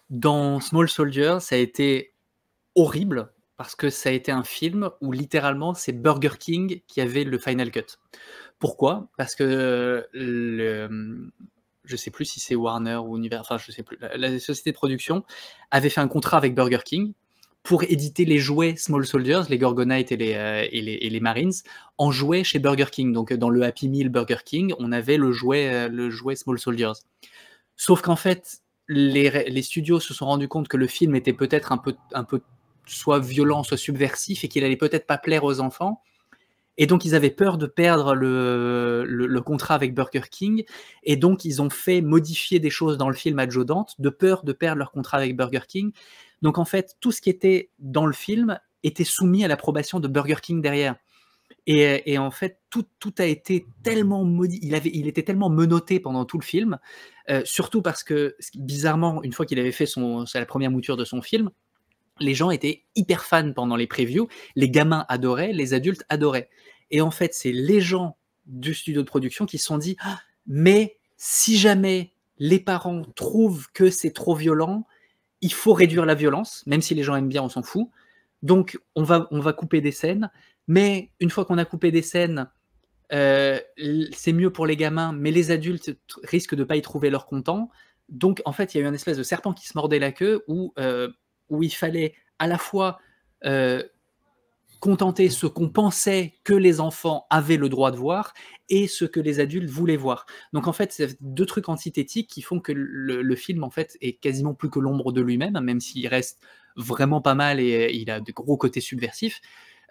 Dans Small Soldiers, ça a été horrible parce que ça a été un film où littéralement c'est Burger King qui avait le final cut. Pourquoi ? Parce que je sais plus si c'est Warner ou Universal, enfin je sais plus, la société de production avait fait un contrat avec Burger King pour éditer les jouets Small Soldiers, les Gorgonites et les Marines, en jouets chez Burger King. Donc dans le Happy Meal Burger King, on avait le jouet Small Soldiers. Sauf qu'en fait, les studios se sont rendus compte que le film était peut-être un peu soit violent, soit subversif, et qu'il allait peut-être pas plaire aux enfants. Et donc, ils avaient peur de perdre le contrat avec Burger King. Et donc, ils ont fait modifier des choses dans le film à Joe Dante, de peur de perdre leur contrat avec Burger King. Donc, en fait, tout ce qui était dans le film était soumis à l'approbation de Burger King derrière. Et en fait, tout a été tellement il était tellement menotté pendant tout le film, surtout parce que, bizarrement, une fois qu'il avait fait la première mouture de son film, les gens étaient hyper fans pendant les previews, les gamins adoraient, les adultes adoraient. Et en fait, c'est les gens du studio de production qui se sont dit ah, mais si jamais les parents trouvent que c'est trop violent, il faut réduire la violence, même si les gens aiment bien, on s'en fout. Donc, on va couper des scènes, mais une fois qu'on a coupé des scènes, c'est mieux pour les gamins, mais les adultes risquent de ne pas y trouver leur content. Donc, en fait, il y a eu une espèce de serpent qui se mordait la queue où il fallait à la fois contenter ce qu'on pensait que les enfants avaient le droit de voir et ce que les adultes voulaient voir. Donc en fait, c'est deux trucs antithétiques qui font que le film en fait est quasiment plus que l'ombre de lui-même, même s'il reste vraiment pas mal et il a de gros côtés subversifs.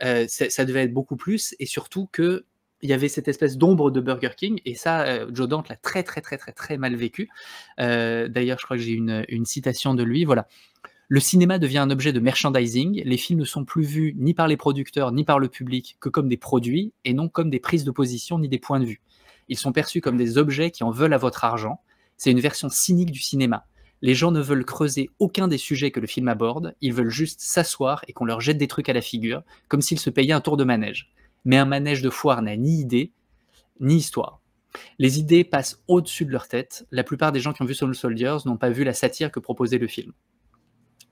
Ça devait être beaucoup plus, et surtout que il y avait cette espèce d'ombre de Burger King, et ça, Joe Dante l'a très mal vécu. D'ailleurs, je crois que j'ai une citation de lui, voilà. Le cinéma devient un objet de merchandising, les films ne sont plus vus ni par les producteurs ni par le public que comme des produits, et non comme des prises de position ni des points de vue. Ils sont perçus comme des objets qui en veulent à votre argent. C'est une version cynique du cinéma. Les gens ne veulent creuser aucun des sujets que le film aborde, ils veulent juste s'asseoir et qu'on leur jette des trucs à la figure, comme s'ils se payaient un tour de manège. Mais un manège de foire n'a ni idée, ni histoire. Les idées passent au-dessus de leur tête. La plupart des gens qui ont vu Small Soldiers n'ont pas vu la satire que proposait le film.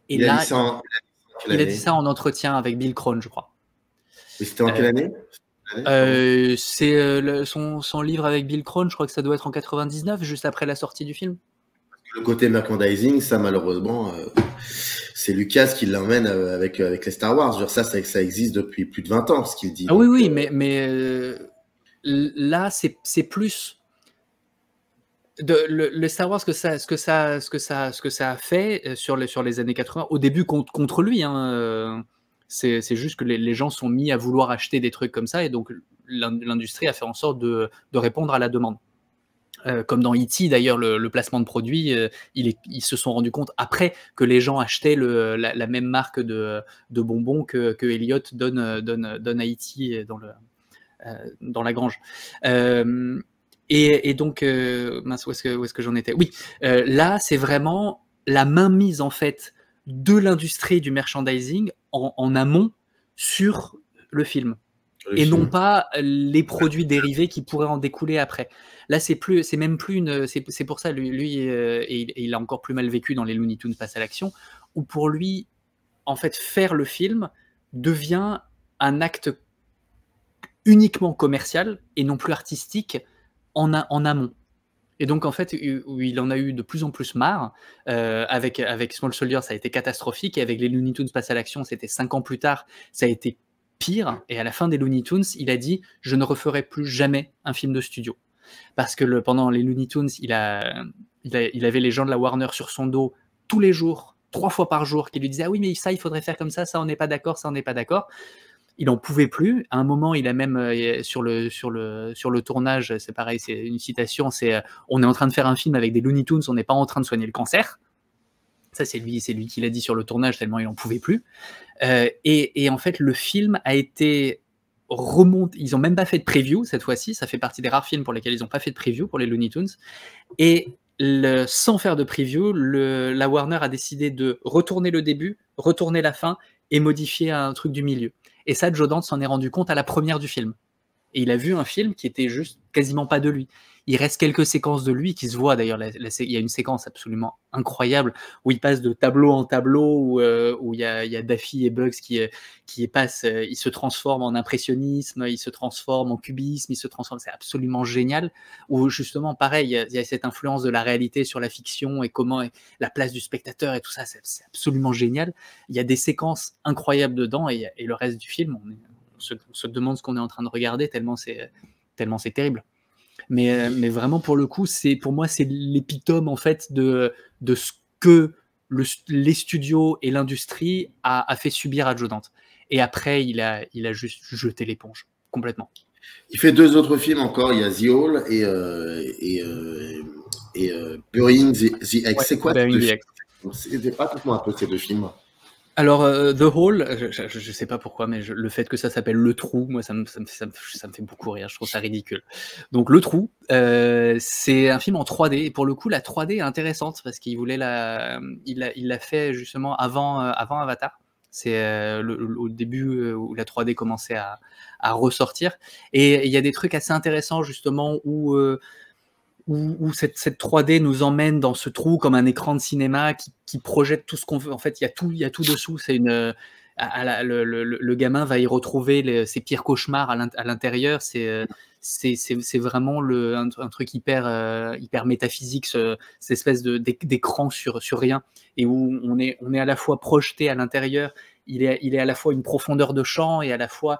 Et il là, a dit ça en entretien avec Bill Crone, je crois. Et c'était en quelle année C'est son livre avec Bill Crone, je crois que ça doit être en 99, juste après la sortie du film. Le côté merchandising, ça malheureusement, c'est Lucas qui l'emmène avec les Star Wars. Genre ça existe depuis plus de 20 ans, ce qu'il dit. Ah oui, mais là, c'est plus le Star Wars ce que ça a fait sur les années 80, au début contre lui. C'est juste que les gens sont mis à vouloir acheter des trucs comme ça, et donc l'industrie a fait en sorte de répondre à la demande. Comme dans E.T. d'ailleurs, le placement de produits, ils se sont rendus compte après que les gens achetaient la même marque de bonbons que Elliot donne à E.T. dans la grange. Et donc, mince, où est-ce que j'en étais ? Oui, là, c'est vraiment la mainmise en fait de l'industrie du merchandising en amont sur le film. Et non pas les produits dérivés qui pourraient en découler après. Là, c'est même plus une. C'est pour ça, lui et il a encore plus mal vécu dans les Looney Tunes Passe à l'action, où pour lui, en fait, faire le film devient un acte uniquement commercial et non plus artistique en amont. Et donc, en fait, il en a eu de plus en plus marre. Avec Small Soldiers, ça a été catastrophique. Et avec les Looney Tunes Passe à l'action, c'était 5 ans plus tard, ça a été pire. Et à la fin des Looney Tunes, il a dit « Je ne referai plus jamais un film de studio ». Parce que pendant les Looney Tunes, il avait les gens de la Warner sur son dos tous les jours, 3 fois par jour, qui lui disaient « Ah oui, mais ça, il faudrait faire comme ça on n'est pas d'accord, ça, on n'est pas d'accord ». Il n'en pouvait plus. À un moment, il a même, sur le tournage, c'est pareil, c'est une citation, c'est « On est en train de faire un film avec des Looney Tunes, on n'est pas en train de soigner le cancer ». Ça, c'est lui qui l'a dit sur le tournage, tellement il n'en pouvait plus. Et en fait, le film a été remonté. Ils n'ont même pas fait de preview cette fois-ci. Ça fait partie des rares films pour lesquels ils n'ont pas fait de preview pour les Looney Tunes. Et sans faire de preview, la Warner a décidé de retourner le début, retourner la fin et modifier un truc du milieu. Et ça, Joe Dante s'en est rendu compte à la première du film. Et il a vu un film qui était juste quasiment pas de lui. Il reste quelques séquences de lui qui se voient. D'ailleurs, il y a une séquence absolument incroyable où il passe de tableau en tableau, où il y a Daffy et Bugs qui passent, ils se transforment en impressionnisme, ils se transforment en cubisme, ils se transforment. C'est absolument génial. Où justement, pareil, il y a cette influence de la réalité sur la fiction et comment la place du spectateur et tout ça, c'est absolument génial. Il y a des séquences incroyables dedans, et le reste du film, on se demande ce qu'on est en train de regarder tellement c'est terrible. Mais vraiment, pour le coup, pour moi, c'est l'épitome, en fait, de ce que les studios et l'industrie a fait subir à Joe Dante. Et après, il a juste jeté l'éponge, complètement. Il fait 2 autres films encore. Il y a The Hall et Burying the X. Ouais, C'est quoi ces Burying 2 the films? X. Raconte-moi un peu ces 2 films. Alors, The Hall, je sais pas pourquoi, mais le fait que ça s'appelle Le Trou, moi, ça me fait beaucoup rire. Je trouve ça ridicule. Donc, Le Trou, c'est un film en 3D. Et pour le coup, la 3D est intéressante parce qu'il voulait il l'a fait justement avant Avatar. C'est au début où la 3D commençait à ressortir. Et il y a des trucs assez intéressants justement où cette 3D nous emmène dans ce trou comme un écran de cinéma qui projette tout ce qu'on veut. En fait, il y a tout dessous. C'est le gamin va y retrouver ses pires cauchemars à l'intérieur. C'est vraiment un truc hyper métaphysique, cette espèce d'écran sur rien, et où on est à la fois projeté à l'intérieur. Il est à la fois une profondeur de champ et à la fois,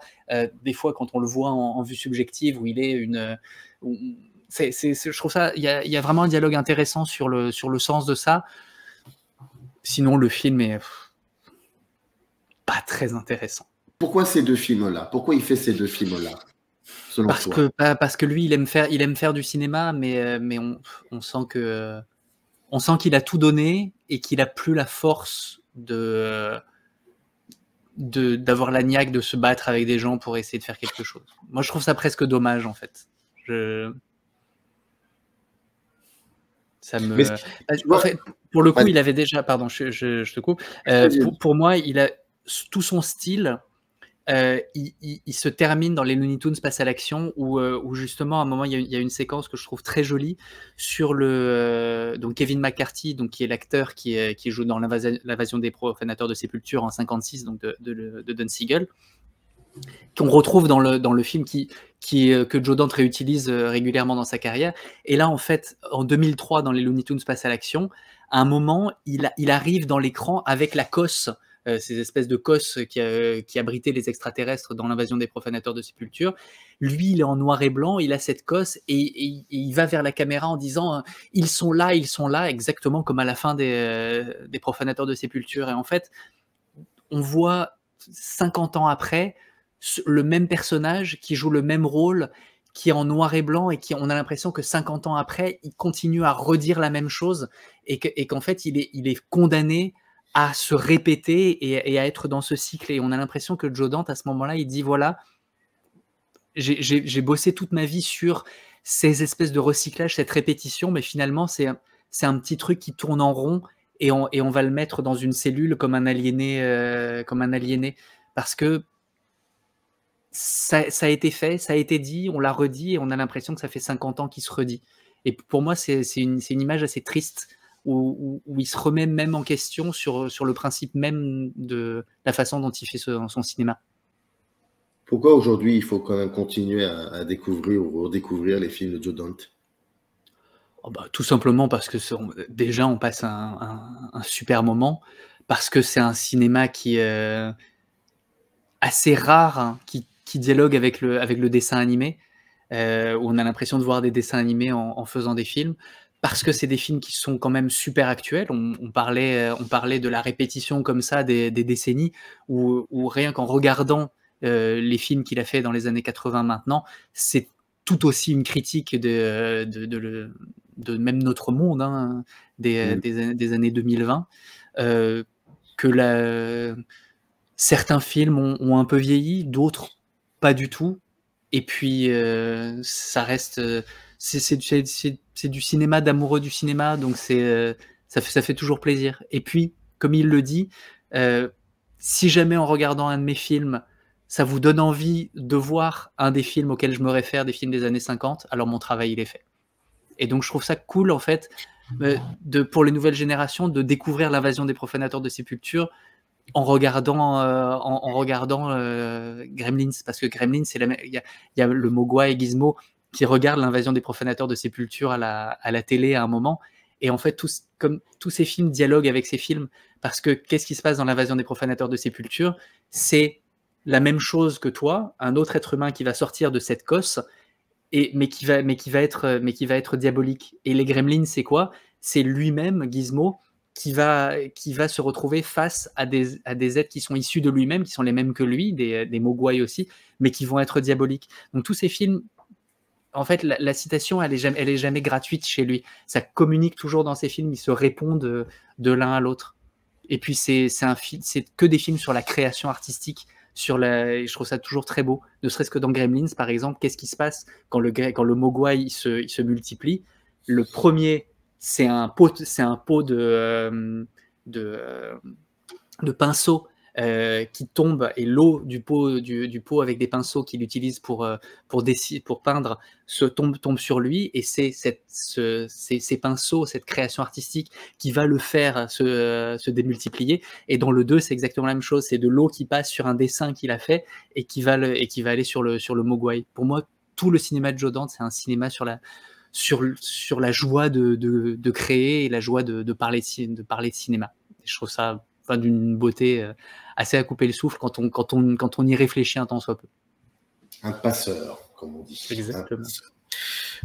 des fois, quand on le voit en vue subjective, où il est je trouve ça, il y a vraiment un dialogue intéressant sur le sens de ça. Sinon, le film est pas très intéressant. Pourquoi ces 2 films-là? Pourquoi il fait ces 2 films-là, selon toi? Parce que lui, il aime faire du cinéma, mais on sent qu'il a tout donné et qu'il a plus la force d'avoir la niaque de se battre avec des gens pour essayer de faire quelque chose. Moi, je trouve ça presque dommage, en fait. En fait, pour le coup, il avait déjà... Pardon, je te coupe. Pour moi, il a tout son style. Il se termine dans les Looney Tunes Passe à l'action, où justement, à un moment, il y a une séquence que je trouve très jolie sur donc Kevin McCarthy, donc, qui est l'acteur qui joue dans l'invasion des profanateurs de Sépulture en 56, donc de Don Siegel, qu'on retrouve dans le film que Joe Dante réutilise régulièrement dans sa carrière. Et là, en fait, en 2003, dans les Looney Tunes Passe à l'action, à un moment, il arrive dans l'écran avec la cosse, ces espèces de cosses qui abritaient les extraterrestres dans l'invasion des profanateurs de Sépulture. Lui, il est en noir et blanc, il a cette cosse, et il va vers la caméra en disant « Ils sont là, exactement comme à la fin des profanateurs de Sépulture. » Et en fait, on voit 50 ans après le même personnage qui joue le même rôle, qui est en noir et blanc, et on a l'impression que 50 ans après, il continue à redire la même chose, et qu'en fait, il est condamné à se répéter et à être dans ce cycle. Et on a l'impression que Joe Dante, à ce moment-là, il dit, voilà, j'ai bossé toute ma vie sur ces espèces de recyclage, cette répétition, mais finalement, c'est un petit truc qui tourne en rond, et on va le mettre dans une cellule comme un aliéné, parce que ça a été fait, ça a été dit, on l'a redit, et on a l'impression que ça fait 50 ans qu'il se redit. Et pour moi, c'est une image assez triste, où il se remet même en question sur le principe même de la façon dont il fait son cinéma. Pourquoi aujourd'hui il faut quand même continuer à découvrir ou redécouvrir les films de Joe Dante? Tout simplement parce que déjà on passe un super moment, parce que c'est un cinéma qui est assez rare, hein, qui dialogue avec le dessin animé, où on a l'impression de voir des dessins animés en faisant des films, parce que c'est des films qui sont quand même super actuels. On parlait de la répétition comme ça des décennies, où rien qu'en regardant les films qu'il a fait dans les années 80 maintenant, c'est tout aussi une critique de même notre monde, hein, des années 2020, que certains films ont un peu vieilli, d'autres pas du tout. Et puis, ça reste... c'est du cinéma, d'amoureux du cinéma, donc ça fait toujours plaisir. Et puis, comme il le dit, si jamais en regardant un de mes films, ça vous donne envie de voir un des films auxquels je me réfère, des films des années 50, alors mon travail, il est fait. Et donc, je trouve ça cool, en fait, pour les nouvelles générations, de découvrir l'invasion des profanateurs de Sépulture en regardant Gremlins, parce que Gremlins, il y a le Mogwai et Gizmo qui regardent l'invasion des profanateurs de Sépulture à la télé à un moment, et en fait, comme tous ces films dialoguent avec ces films, parce que qu'est-ce qui se passe dans l'invasion des profanateurs de Sépulture? C'est la même chose que toi, un autre être humain qui va sortir de cette cosse, mais qui va être diabolique. Et les Gremlins, c'est quoi? C'est lui-même, Gizmo, qui va se retrouver face à des êtres qui sont issus de lui-même, qui sont les mêmes que lui, des Mogwai aussi, mais qui vont être diaboliques. Donc tous ces films, en fait, la citation, elle est jamais gratuite chez lui. Ça communique toujours dans ses films, ils se répondent de l'un à l'autre. Et puis c'est que des films sur la création artistique, je trouve ça toujours très beau. Ne serait-ce que dans Gremlins, par exemple, qu'est-ce qui se passe quand le Mogwai il se multiplie? Le premier, c'est un pot de pinceau qui tombe, et l'eau du pot avec des pinceaux qu'il utilise pour peindre tombe sur lui, et c'est ces pinceaux, cette création artistique qui va le faire se démultiplier. Et dans le 2, c'est exactement la même chose, c'est de l'eau qui passe sur un dessin qu'il a fait et qui va aller sur le Mogwai. Pour moi, tout le cinéma de Joe Dante, c'est un cinéma sur la joie de créer et la joie de parler de cinéma. Et je trouve ça d'une beauté assez à couper le souffle quand on y réfléchit un temps soit peu. Un passeur, comme on dit. Exactement.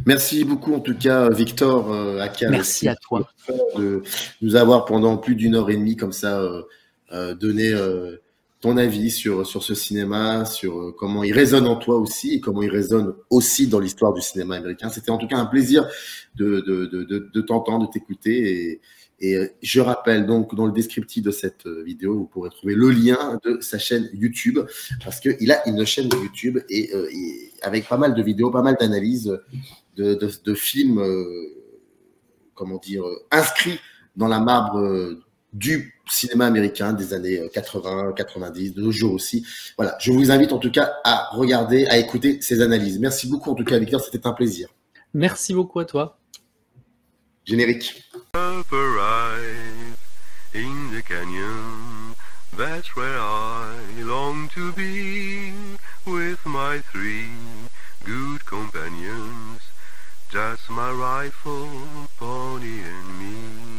Merci beaucoup en tout cas, Victor Acal. Merci à toi de nous avoir pendant plus d'1 heure et demie comme ça donné ton avis sur ce cinéma, sur comment il résonne en toi aussi et comment il résonne aussi dans l'histoire du cinéma américain. C'était en tout cas un plaisir de t'entendre, de t'écouter. Et je rappelle donc dans le descriptif de cette vidéo, vous pourrez trouver le lien de sa chaîne YouTube, parce qu'il a une chaîne YouTube et avec pas mal de vidéos, pas mal d'analyses de films, inscrits dans la marbre du cinéma américain des années 80, 90, de nos jours aussi. Voilà, je vous invite en tout cas à regarder, à écouter ces analyses. Merci beaucoup en tout cas, Victor, c'était un plaisir. Merci beaucoup à toi. Générique. In the canyon, that's where I long to be, with my 3 good companions, just my rifle, pony and me.